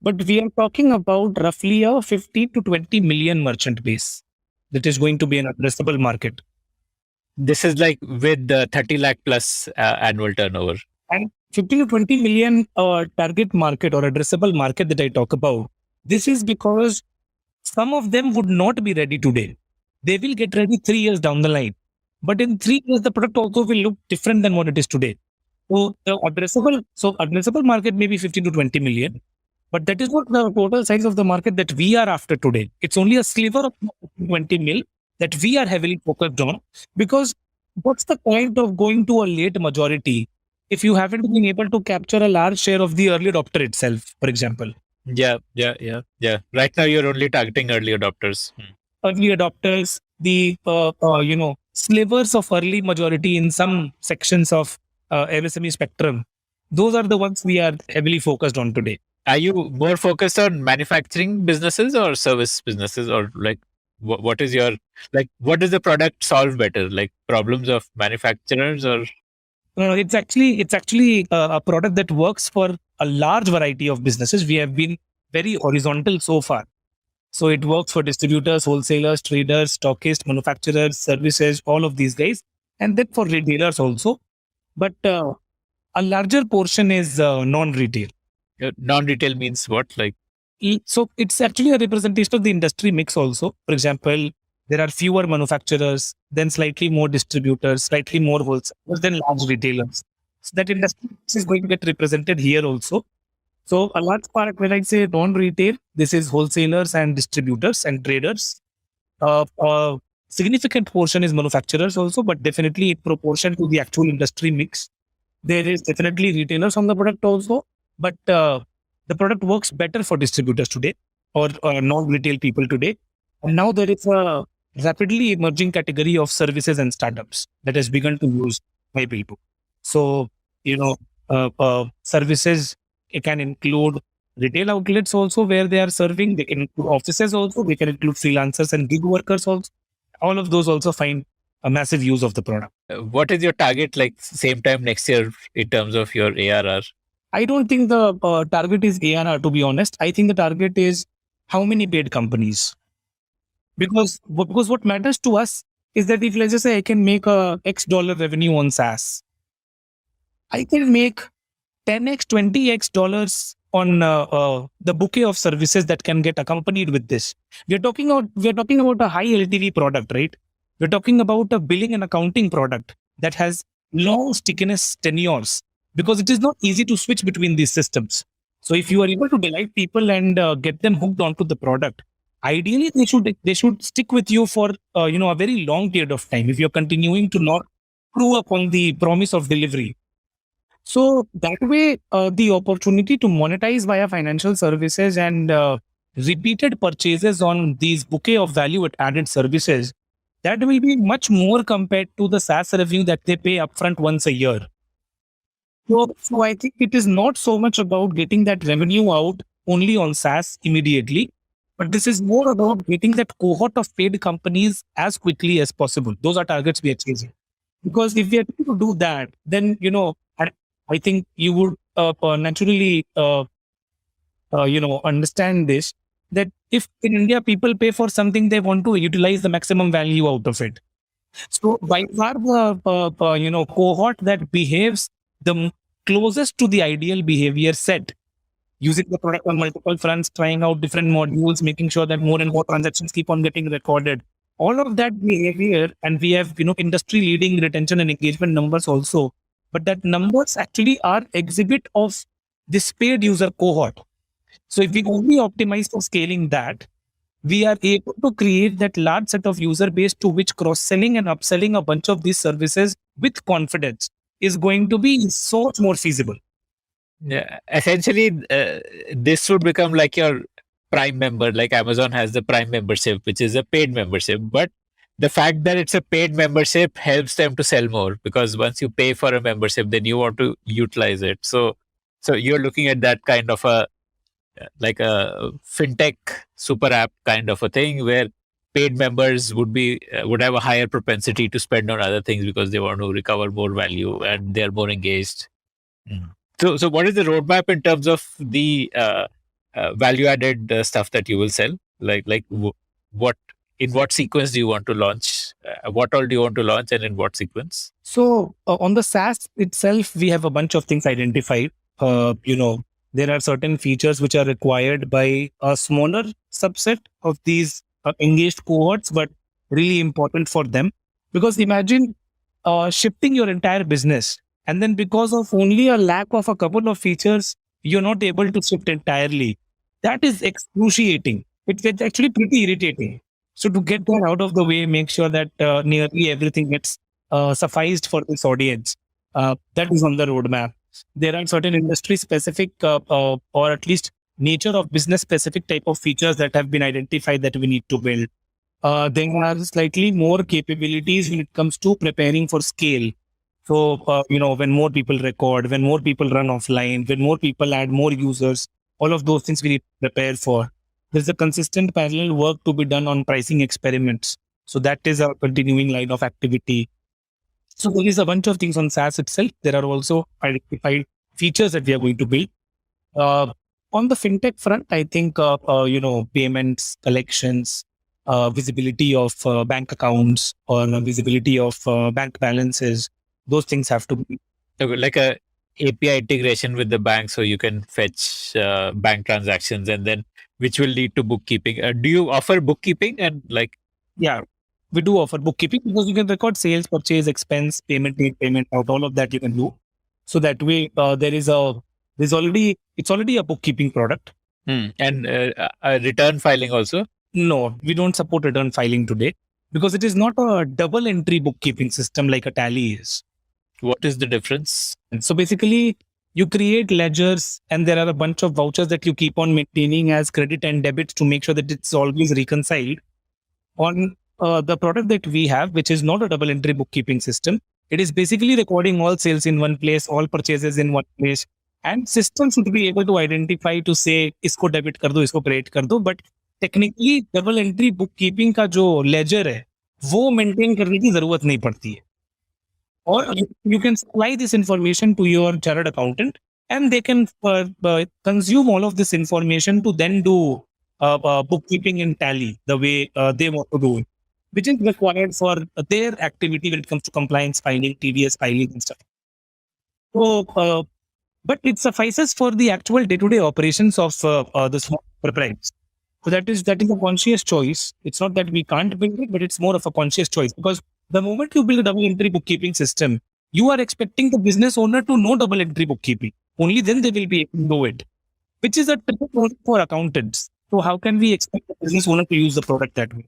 But we are talking about roughly a 15 to 20 million merchant base that is going to be an addressable market. This is like with the 30 lakh plus annual turnover. And 15 to 20 million target market or addressable market that I talk about, this is because some of them would not be ready today. They will get ready 3 years down the line. But in 3 years, the product also will look different than what it is today. So the addressable market may be 15 to 20 million. But that is not the total size of the market that we are after today. It's only a sliver of 20 mil that we are heavily focused on. Because what's the point of going to a late majority if you haven't been able to capture a large share of the early adopter itself, for example? Yeah. Right now, you're only targeting early adopters. Early adopters, the slivers of early majority in some sections of MSME spectrum. Those are the ones we are heavily focused on today. Are you more focused on manufacturing businesses or service businesses, or like what is your, like, what does the product solve better, like problems of manufacturers or? It's actually a product that works for a large variety of businesses. We have been very horizontal so far. So it works for distributors, wholesalers, traders, stockists, manufacturers, services, all of these guys, and then for retailers also. But a larger portion is non-retail. Non-retail means what? Like, So it's actually a representation of the industry mix also. For example, there are fewer manufacturers, then slightly more distributors, slightly more wholesalers, then large retailers. So that industry mix is going to get represented here also. So a large part, when I say non-retail, this is wholesalers and distributors and traders. A significant portion is manufacturers also, but definitely in proportion to the actual industry mix. There is definitely retailers on the product also, but the product works better for distributors today or non-retail people today. And now there is a rapidly emerging category of services and startups that has begun to use myBillBook. So, services, it can include retail outlets also where they are serving. They can include offices also. They can include freelancers and gig workers also. All of those also find a massive use of the product. what is your target, like same time next year in terms of your ARR? I don't think the target is ARR, to be honest. I think the target is how many paid companies. Because what matters to us is that if, let's just say, I can make a X dollar revenue on SaaS, I can make 10x, 20x dollars on the bouquet of services that can get accompanied with this. We're talking about a high LTV product, right? We're talking about a billing and accounting product that has long stickiness tenures, because it is not easy to switch between these systems. So if you are able to delight people and get them hooked onto the product, ideally they should stick with you for a very long period of time if you're continuing to not screw up on the promise of delivery. So that way, the opportunity to monetize via financial services and repeated purchases on these bouquet of value added services, that will be much more compared to the SaaS revenue that they pay upfront once a year. So I think it is not so much about getting that revenue out only on SaaS immediately, but this is more about getting that cohort of paid companies as quickly as possible. Those are targets we are chasing. Because if we are able to do that, then, I think you would naturally, understand this, that if in India people pay for something, they want to utilize the maximum value out of it. So by far the cohort that behaves the closest to the ideal behavior set, using the product on multiple fronts, trying out different modules, making sure that more and more transactions keep on getting recorded. All of that behavior, and we have industry leading retention and engagement numbers also. But that numbers actually are exhibit of this paid user cohort. So if we only optimize for scaling that, we are able to create that large set of user base to which cross-selling and upselling a bunch of these services with confidence is going to be so much more feasible. Yeah, essentially, this would become like your Prime member, like Amazon has the Prime membership, which is a paid membership. But the fact that it's a paid membership helps them to sell more, because once you pay for a membership, then you want to utilize it. So you're looking at that kind of a fintech super app kind of a thing, where paid members would have a higher propensity to spend on other things because they want to recover more value and they're more engaged. So what is the roadmap in terms of the value-added stuff that you will sell? What in what sequence do you want to launch? What all do you want to launch, and in what sequence? So on the SaaS itself, we have a bunch of things identified. There are certain features which are required by a smaller subset of these engaged cohorts, but really important for them. Because imagine shifting your entire business, and then because of only a lack of a couple of features, you're not able to shift entirely. That is excruciating. It's actually pretty irritating. So to get that out of the way, make sure that nearly everything gets sufficed for this audience. That is on the roadmap. There are certain industry specific or at least nature of business specific type of features that have been identified that we need to build. There are slightly more capabilities when it comes to preparing for scale. So, when more people record, when more people run offline, when more people add more users, all of those things we need to prepare for. There's a consistent parallel work to be done on pricing experiments. So that is a continuing line of activity. So there is a bunch of things on SaaS itself. There are also identified features that we are going to build. On the fintech front, I think, payments, collections, visibility of bank accounts or visibility of bank balances, those things have to be. Like a API integration with the bank, so you can fetch bank transactions, and then which will lead to bookkeeping. Do you offer bookkeeping and like? Yeah, we do offer bookkeeping because you can record sales, purchase, expense, payment date, payment out, all of that you can do. So that way, it's already a bookkeeping product. And a return filing also. No, we don't support return filing today because it is not a double entry bookkeeping system like a Tally is. What is the difference? And so basically, you create ledgers and there are a bunch of vouchers that you keep on maintaining as credit and debit to make sure that it's always reconciled. On the product that we have, which is not a double entry bookkeeping system, it is basically recording all sales in one place, all purchases in one place, and system should be able to identify to say, isko debit kar do, isko credit kar do. But technically, double entry bookkeeping का जो ledger है, वो maintain करने की जरूरत नहीं पड़ती है. Or you can supply this information to your chartered accountant, and they can consume all of this information to then do bookkeeping in Tally the way they want to do it, which is required for their activity when it comes to compliance filing, TDS filing, and stuff. So, but it suffices for the actual day-to-day operations of the small enterprise. So that is a conscious choice. It's not that we can't build it, but it's more of a conscious choice because the moment you build a double entry bookkeeping system, you are expecting the business owner to know double entry bookkeeping. Only then they will be able to do it, which is a trick for accountants. So how can we expect the business owner to use the product that way?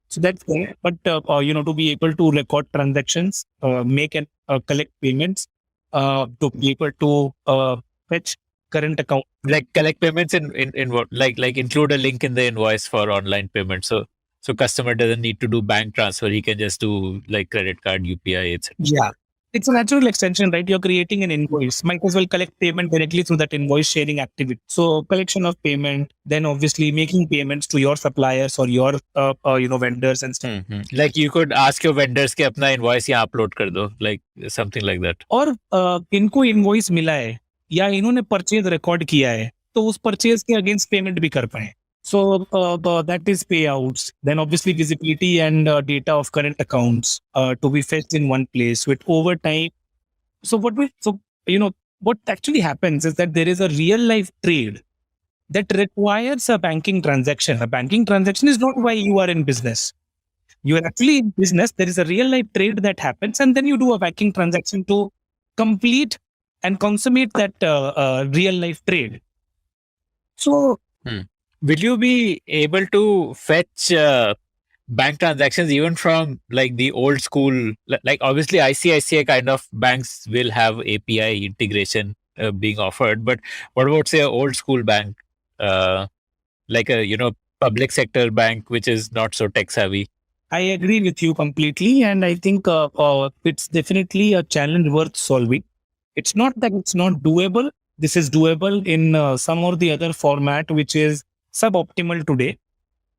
So that's there. But, to be able to record transactions, make and collect payments, to be able to fetch current account. Like collect payments in what? Like include a link in the invoice for online payment. So customer doesn't need to do bank transfer. He can just do like credit card, UPI, etc. Yeah. It's a natural extension, right? You're creating an invoice. Might as well collect payment directly through that invoice sharing activity. So collection of payment, then obviously making payments to your suppliers or your vendors and stuff. Mm-hmm. Like you could ask your vendors कि अपना invoice यहाँ upload कर दो, like something like that. और इनको invoice मिला है या इन्होंने purchase record किया है, तो उस purchase के against payment भी कर पाए. So that is payouts. Then obviously visibility and data of current accounts to be fetched in one place with over time. So what actually happens is that there is a real life trade that requires a banking transaction. A banking transaction is not why you are in business. You are actually in business. There is a real life trade that happens, and then you do a banking transaction to complete and consummate that real life trade. So. Will you be able to fetch bank transactions even from like the old school? Like obviously ICICI kind of banks will have API integration being offered, but what about say an old school bank, like a public sector bank which is not so tech savvy? I agree with you completely, and I think it's definitely a challenge worth solving. It's not that it's not doable. This is doable in some or the other format, which is suboptimal today,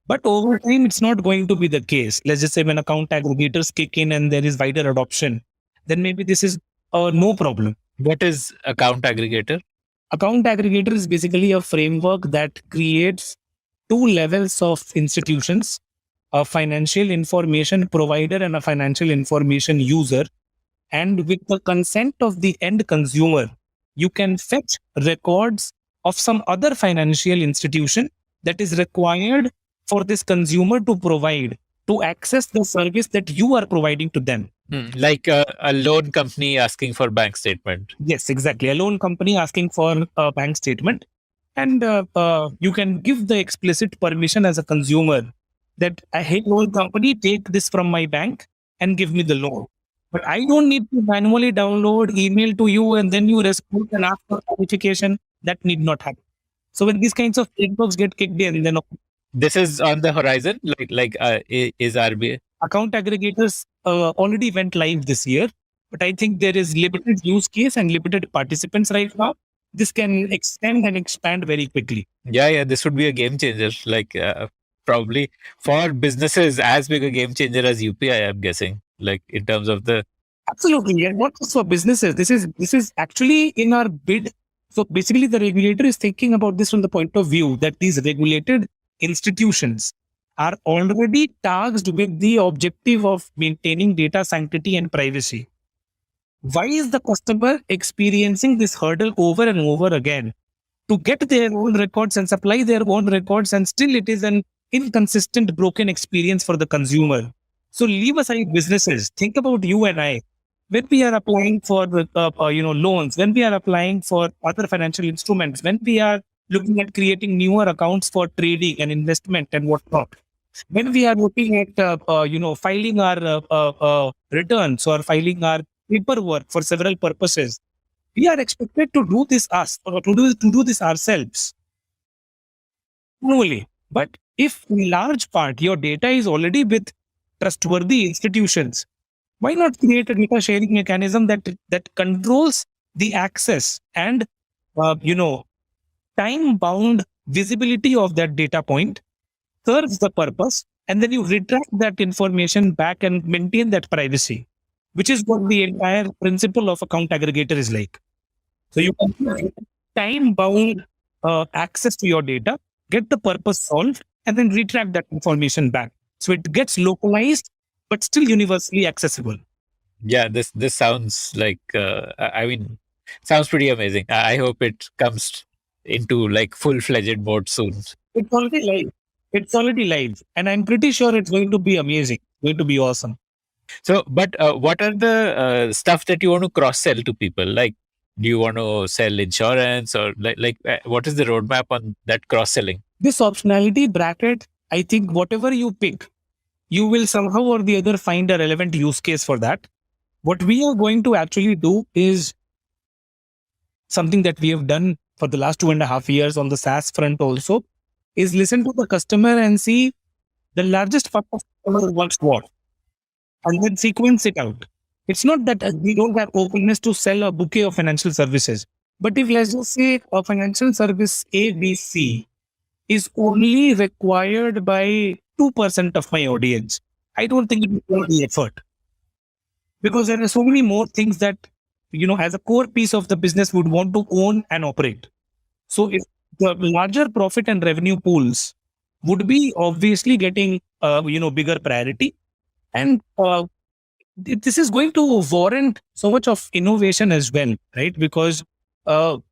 but over time it's not going to be the case. Let's just say when account aggregators kick in and there is wider adoption, then maybe this is no problem. What is account aggregator? Account aggregator is basically a framework that creates two levels of institutions: a financial information provider and a financial information user. And with the consent of the end consumer, you can fetch records of some other financial institution that is required for this consumer to provide to access the service that you are providing to them. Like a loan company asking for bank statement. Yes, exactly. A loan company asking for a bank statement. And you can give the explicit permission as a consumer that, hey, loan company, take this from my bank and give me the loan. But I don't need to manually download, email to you, and then you respond and ask for clarification. That need not happen. So when these kinds of frameworks get kicked in, then This is on the horizon. Is RBI? account aggregators already went live this year, but I think there is limited use case and limited participants right now. This can extend and expand very quickly. Yeah. This would be a game changer. Probably for businesses as big a game changer as UPI. I'm guessing. Like in terms of the Absolutely, and not just for businesses. This is actually in our bid. So basically, the regulator is thinking about this from the point of view that these regulated institutions are already tasked with the objective of maintaining data sanctity and privacy. Why is the customer experiencing this hurdle over and over again to get their own records and supply their own records, and still it is an inconsistent, broken experience for the consumer? So leave aside businesses. Think about you and I. When we are applying for loans, when we are applying for other financial instruments, when we are looking at creating newer accounts for trading and investment and whatnot, when we are looking at filing our returns or filing our paperwork for several purposes, we are expected to do this to do this ourselves. Only. But if in large part your data is already with trustworthy institutions, why not create a data sharing mechanism that controls the access and time bound visibility of that data point, serves the purpose, and then you retract that information back and maintain that privacy, which is what the entire principle of account aggregator is like. So you can time bound access to your data, get the purpose solved, and then retract that information back. So it gets localized, but still universally accessible. Yeah, this sounds like sounds pretty amazing. I hope it comes into like full-fledged mode soon. It's already live. It's already live, and I'm pretty sure it's going to be amazing. Going to be awesome. So, but what are the stuff that you want to cross-sell to people? Like, do you want to sell insurance, or what is the roadmap on that cross-selling? This optionality bracket, I think whatever you pick, you will somehow or the other find a relevant use case for that. What we are going to actually do is something that we have done for the last 2.5 years on the SaaS front also, is listen to the customer and see the largest part of the customer wants what, and then sequence it out. It's not that we don't have openness to sell a bouquet of financial services, but if let's just say a financial service ABC is only required by 2% of my audience, I don't think it will be effort. Because there are so many more things that, as a core piece of the business would want to own and operate. So if the larger profit and revenue pools would be obviously getting, bigger priority. And this is going to warrant so much of innovation as well, right? Because how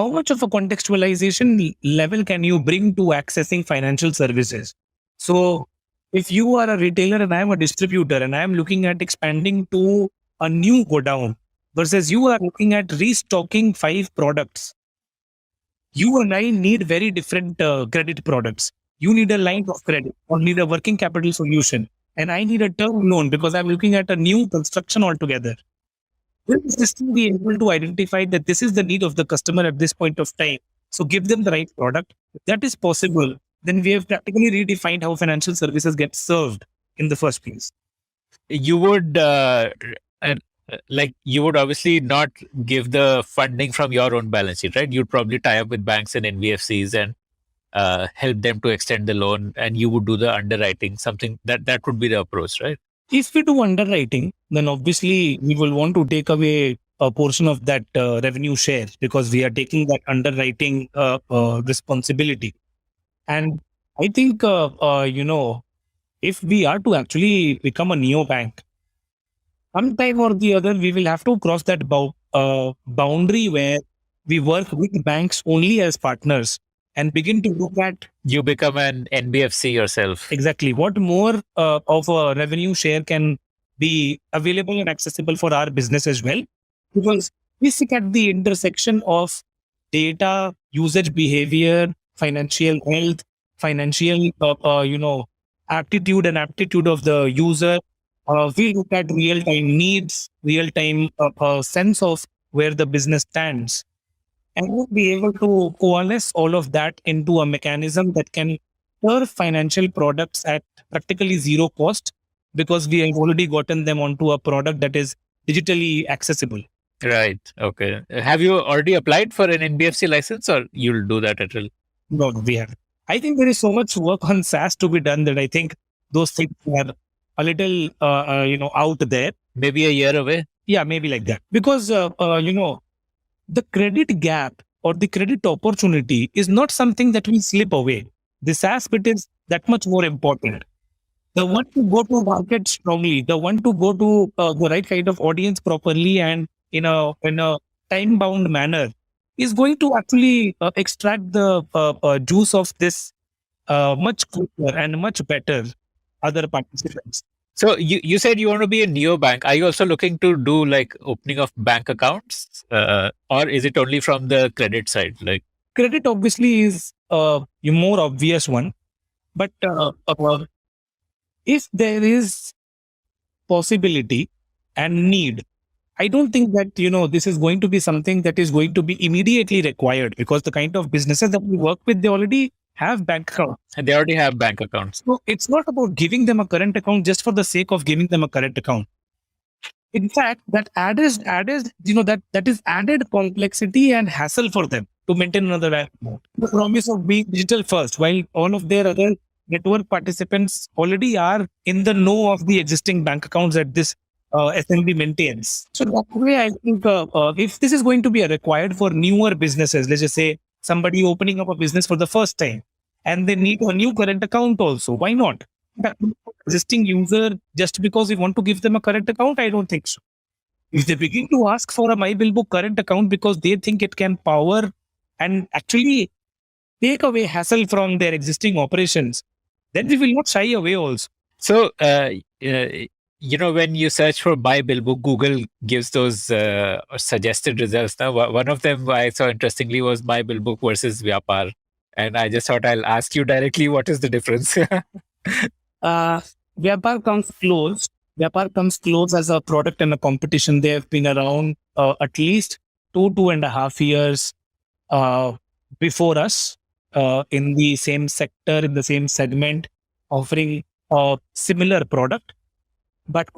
much of a contextualization level can you bring to accessing financial services? So if you are a retailer and I am a distributor and I am looking at expanding to a new godown versus you are looking at restocking 5 products, you and I need very different credit products. You need a line of credit or need a working capital solution. And I need a term loan because I'm looking at a new construction altogether. Will the system be able to identify that this is the need of the customer at this point of time? So give them the right product. If that is possible, then we have practically redefined how financial services get served in the first place. You would you would obviously not give the funding from your own balance sheet, right? You'd probably tie up with banks and NBFCs and help them to extend the loan, and you would do the underwriting. Something that would be the approach, right? If we do underwriting, then obviously we will want to take away a portion of that revenue share because we are taking that underwriting responsibility. And I think, if we are to actually become a neobank, sometime or the other, we will have to cross that boundary where we work with banks only as partners and begin to look at. You become an NBFC yourself. Exactly. What more of a revenue share can be available and accessible for our business as well? Because we sit at the intersection of data, usage behavior, financial health, financial, aptitude and aptitude of the user. We look at real-time needs, real-time sense of where the business stands. and we'll be able to coalesce all of that into a mechanism that can serve financial products at practically zero cost, because we have already gotten them onto a product that is digitally accessible. Right. Okay. Have you already applied for an NBFC license, or you'll do that at all? No, we have. I think there is so much work on SaaS to be done that I think those things are a little, out there. Maybe a year away. Yeah, maybe like that. Because, the credit gap or the credit opportunity is not something that will slip away. The SaaS bit is that much more important. The one to go to market strongly, the one to go to the right kind of audience properly and in a time bound manner is going to actually extract the juice of this much quicker and much better other participants. So you said you want to be a neobank. Are you also looking to do like opening of bank accounts, or is it only from the credit side? Like Credit obviously is a more obvious one, but if there is possibility and need, I don't think that this is going to be something that is going to be immediately required, because the kind of businesses that we work with, they already have bank accounts. they already have bank accounts. So it's not about giving them a current account just for the sake of giving them a current account. In fact, that that is added complexity and hassle for them to maintain another bank account. The promise of being digital first, while all of their other network participants already are in the know of the existing bank accounts that this SMB maintains. So that way, I think if this is going to be required for newer businesses, let's just say somebody opening up a business for the first time and they need a new current account also, why not? That existing user, just because we want to give them a current account, I don't think so. If they begin to ask for a myBillBook current account because they think it can power and actually take away hassle from their existing operations, then we will not shy away also. So, when you search for myBillBook, Google gives those suggested results. Now, one of them I saw interestingly was myBillBook versus Vyapar. And I just thought I'll ask you directly, what is the difference? Vyapar comes close. Vyapar comes close as a product and a competition. They have been around at least 2.5 years before us in the same sector, in the same segment, offering a similar product. But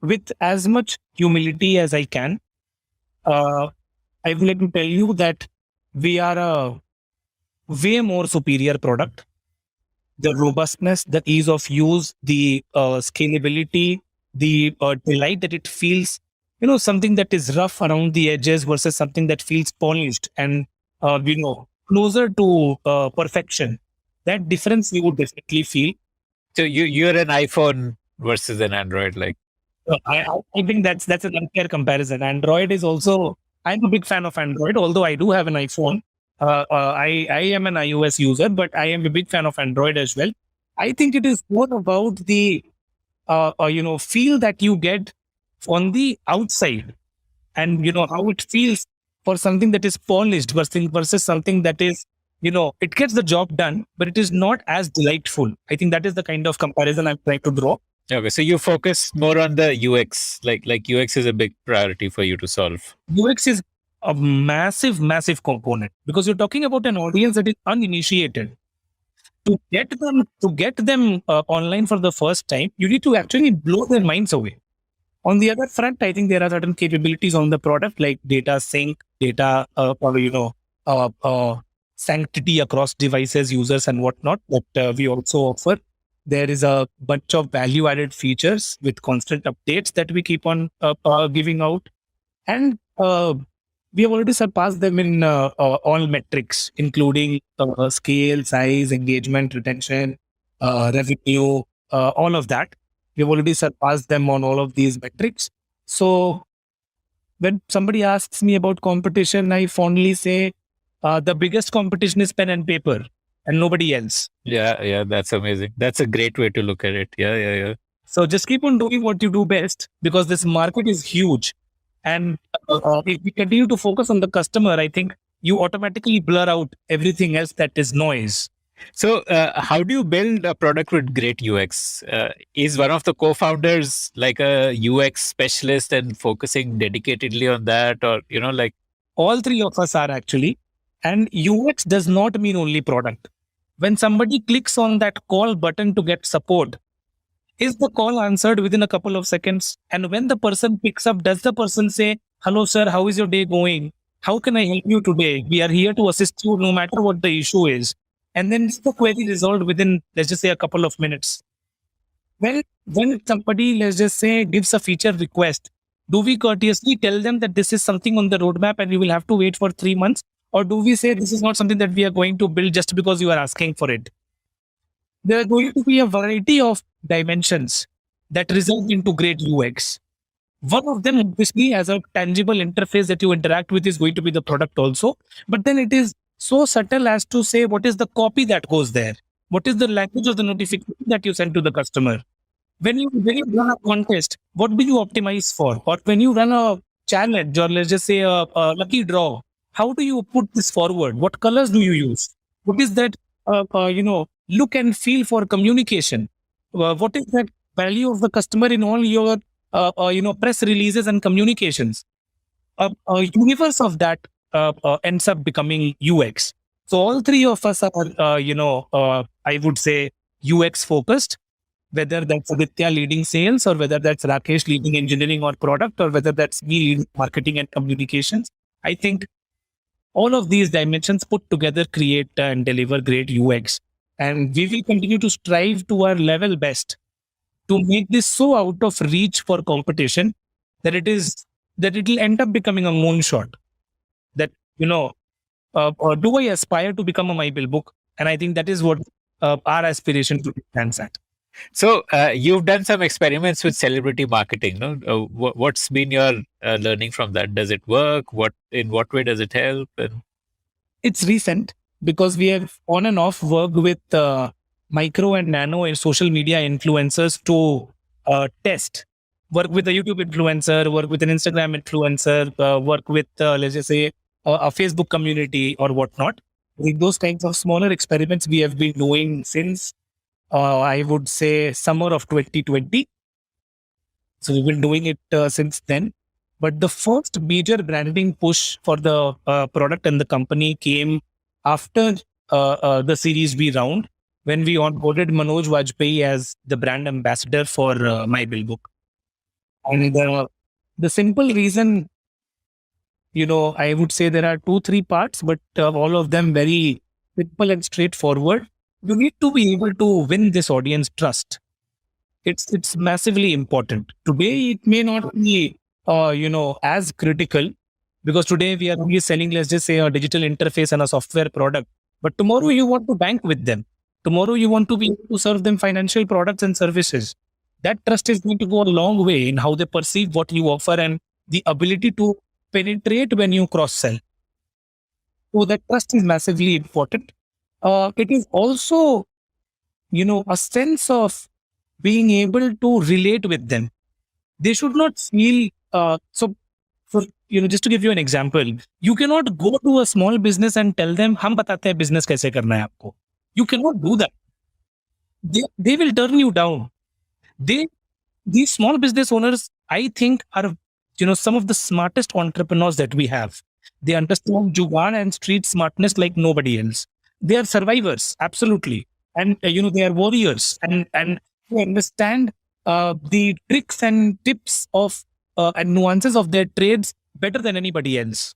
with as much humility as I can, I would like to tell you that we are a way more superior product. The robustness, the ease of use, the scalability, the delight that it feels, something that is rough around the edges versus something that feels polished and, closer to perfection. That difference we would definitely feel. So you're an iPhone versus an Android, like. I think that's an unfair comparison. Android is also, I'm a big fan of Android, although I do have an iPhone. I am an iOS user, but I am a big fan of Android as well. I think it is more about the, feel that you get on the outside and, how it feels for something that is polished versus something that is, it gets the job done, but it is not as delightful. I think that is the kind of comparison I'm trying to draw. Okay, so you focus more on the UX, like UX is a big priority for you to solve. UX is a massive component, because you're talking about an audience that is uninitiated. To get them online for the first time, you need to actually blow their minds away. On the other front, I think there are certain capabilities on the product like data sync, data, sanctity across devices, users, and whatnot that we also offer. There is a bunch of value-added features with constant updates that we keep on giving out, and we have already surpassed them in all metrics, including scale, size, engagement, retention, revenue, all of that. We've already surpassed them on all of these metrics. So when somebody asks me about competition, I fondly say the biggest competition is pen and paper and nobody else. Yeah, that's amazing. That's a great way to look at it. Yeah. So just keep on doing what you do best, because this market is huge. And if we continue to focus on the customer, I think you automatically blur out everything else that is noise. So how do you build a product with great UX? Is one of the co-founders like a UX specialist and focusing dedicatedly on that? Or, All three of us are actually. And UX does not mean only product. When somebody clicks on that call button to get support, is the call answered within a couple of seconds? And when the person picks up, does the person say, "Hello, sir, how is your day going? How can I help you today? We are here to assist you no matter what the issue is." And then is the query resolved within, let's just say, a couple of minutes. When somebody, let's just say, gives a feature request, do we courteously tell them that this is something on the roadmap and you will have to wait for 3 months? Or do we say this is not something that we are going to build just because you are asking for it? There are going to be a variety of dimensions that result into great UX. One of them, obviously, as a tangible interface that you interact with, is going to be the product also. But then it is so subtle as to say what is the copy that goes there? What is the language of the notification that you send to the customer? When you run a contest, what do you optimize for? Or when you run a challenge, or let's just say a lucky draw, how do you put this forward? What colors do you use? What is that, look and feel for communication? What is that value of the customer in all your, press releases and communications? A universe of that ends up becoming UX. So all three of us are, I would say, UX focused. Whether that's Aditya leading sales, or whether that's Rakesh leading engineering or product, or whether that's me leading marketing and communications. I think all of these dimensions put together create and deliver great UX. And we will continue to strive to our level best to make this so out of reach for competition that it will end up becoming a moonshot. That, do I aspire to become a myBillBook? And I think that is what our aspiration to stands at. So you've done some experiments with celebrity marketing, no? What's been your learning from that? Does it work? In what way does it help? And it's recent because we have on and off worked with micro and nano and social media influencers to test. Work with a YouTube influencer, work with an Instagram influencer, work with, let's just say, a Facebook community or whatnot. With those kinds of smaller experiments we have been doing since I would say summer of 2020. So we've been doing it since then. But the first major branding push for the product and the company came after the Series B round, when we onboarded Manoj Vajpayee as the brand ambassador for myBillBook. And the simple reason, I would say there are 2-3 parts, but all of them very simple and straightforward. You need to be able to win this audience trust. It's massively important. Today, it may not be, as critical, because today we are only selling, let's just say, a digital interface and a software product. But tomorrow you want to bank with them. Tomorrow you want to be able to serve them financial products and services. That trust is going to go a long way in how they perceive what you offer and the ability to penetrate when you cross-sell. So that trust is massively important. It is also, a sense of being able to relate with them. They should not feel, just to give you an example, you cannot go to a small business and tell them, "Hum batate hain business kaise karna hai aapko." You cannot do that. They will turn you down. These small business owners, I think, are, some of the smartest entrepreneurs that we have. They understand jugaad and street smartness like nobody else. They are survivors, absolutely. And, they are warriors and they understand the tricks and tips of and nuances of their trades better than anybody else.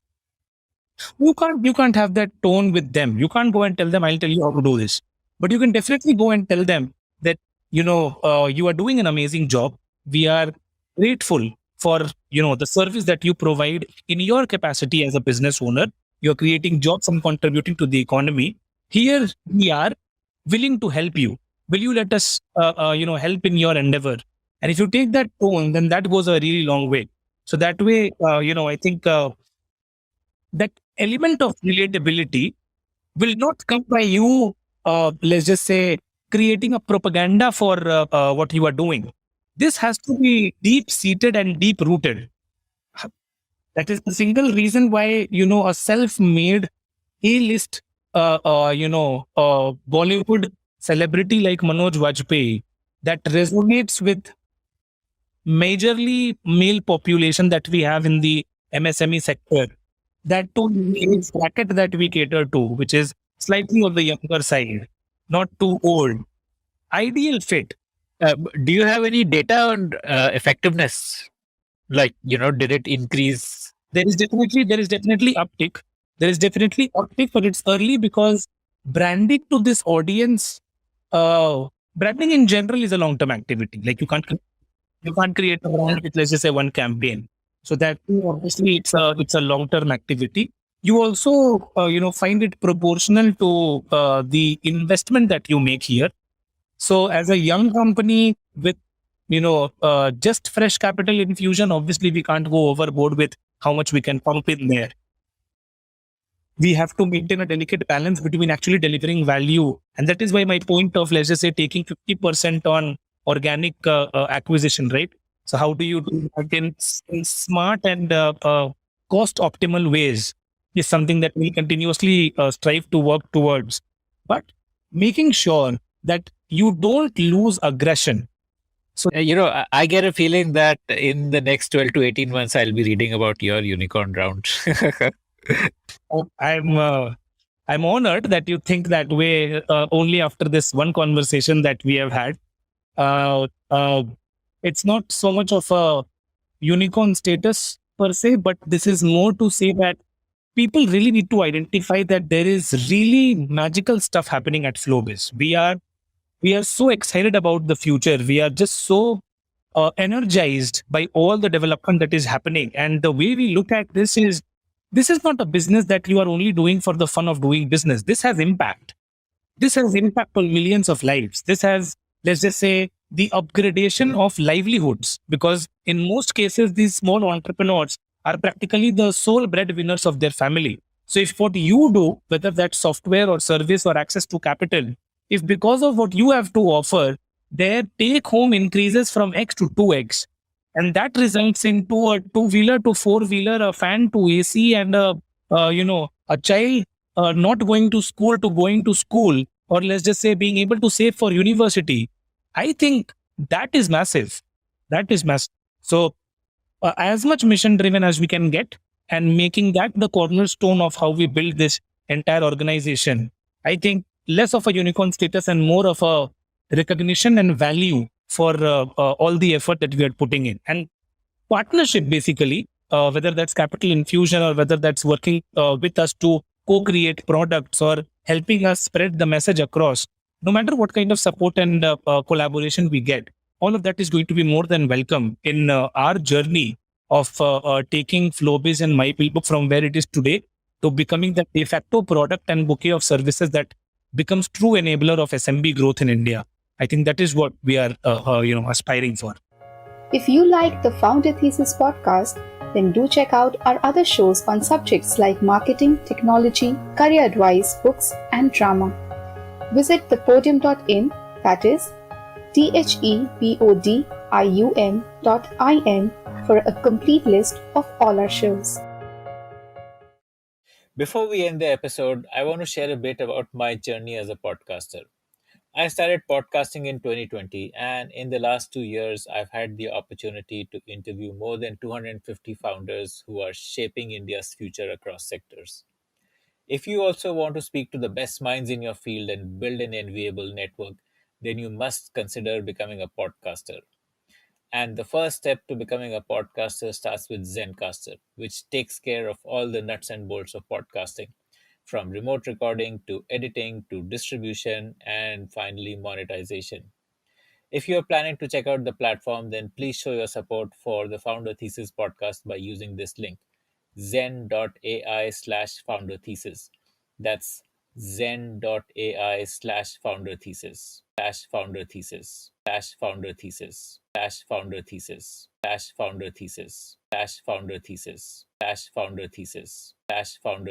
You can't have that tone with them. You can't go and tell them, "I'll tell you how to do this." But you can definitely go and tell them that, you are doing an amazing job. We are grateful for, the service that you provide in your capacity as a business owner. You're creating jobs and contributing to the economy. Here we are willing to help you. Will you let us, help in your endeavor? And if you take that tone, then that goes a really long way. So that way, I think that element of relatability will not come by you, let's just say, creating a propaganda for what you are doing. This has to be deep-seated and deep-rooted. That is the single reason why, a self-made A-list Bollywood celebrity like Manoj Vajpayee that resonates with majorly male population that we have in the MSME sector That too in the age bracket that we cater to, which is slightly on the younger side, not too old. Ideal fit. Do you have any data on effectiveness? Like, did it increase? There is definitely uptick. There is definitely uptick, but it's early because branding to this audience, branding in general is a long term activity. Like you can't create a brand with, let's just say, one campaign. So that obviously it's a long term activity. You also find it proportional to the investment that you make here. So as a young company with just fresh capital infusion, obviously we can't go overboard with how much we can pump in there. We have to maintain a delicate balance between actually delivering value, and that is why my point of, let's just say, taking 50% on organic acquisition, right? So how do you do that in smart and cost optimal ways is something that we continuously strive to work towards, but making sure that you don't lose aggression. So I get a feeling that in the next 12 to 18 months, I'll be reading about your unicorn round. I'm honored that you think that way only after this one conversation that we have had. Uh, uh, it's not so much of a unicorn status per se, but this is more to say that people really need to identify that there is really magical stuff happening at FloBiz. We are so excited about the future. We are just so energized by all the development that is happening. And the way we look at this is not a business that you are only doing for the fun of doing business. This has impact. This has impact on millions of lives. This has, let's just say, the upgradation of livelihoods, because in most cases, these small entrepreneurs are practically the sole breadwinners of their family. So if what you do, whether that's software or service or access to capital, if because of what you have to offer, their take home increases from X to 2X, and that results into a two-wheeler to four-wheeler, a fan to AC, and a child not going to going to school, or let's just say being able to save for university. I think that is massive. That is massive. So as much mission driven as we can get, and making that the cornerstone of how we build this entire organization. I think less of a unicorn status and more of a recognition and value for all the effort that we are putting in, and partnership basically, whether that's capital infusion or whether that's working with us to co-create products or helping us spread the message across. No matter what kind of support and collaboration we get, all of that is going to be more than welcome in our journey of taking FloBiz and myBillBook from where it is today to becoming the de facto product and bouquet of services that becomes true enabler of SMB growth in India. I think that is what we are, aspiring for. If you like the Founder Thesis podcast, then do check out our other shows on subjects like marketing, technology, career advice, books, and drama. Visit thepodium.in, that is thepodium.in, for a complete list of all our shows. Before we end the episode, I want to share a bit about my journey as a podcaster. I started podcasting in 2020, and in the last 2 years, I've had the opportunity to interview more than 250 founders who are shaping India's future across sectors. If you also want to speak to the best minds in your field and build an enviable network, then you must consider becoming a podcaster. And the first step to becoming a podcaster starts with Zencaster, which takes care of all the nuts and bolts of podcasting, from remote recording to editing to distribution and finally monetization. If you are planning to check out the platform, then please show your support for the Founder Thesis podcast by using this link, zen.ai/founder thesis. That's zen.ai/founder thesis, founder thesis, founder thesis, founder thesis, founder thesis, founder thesis, founder thesis, founder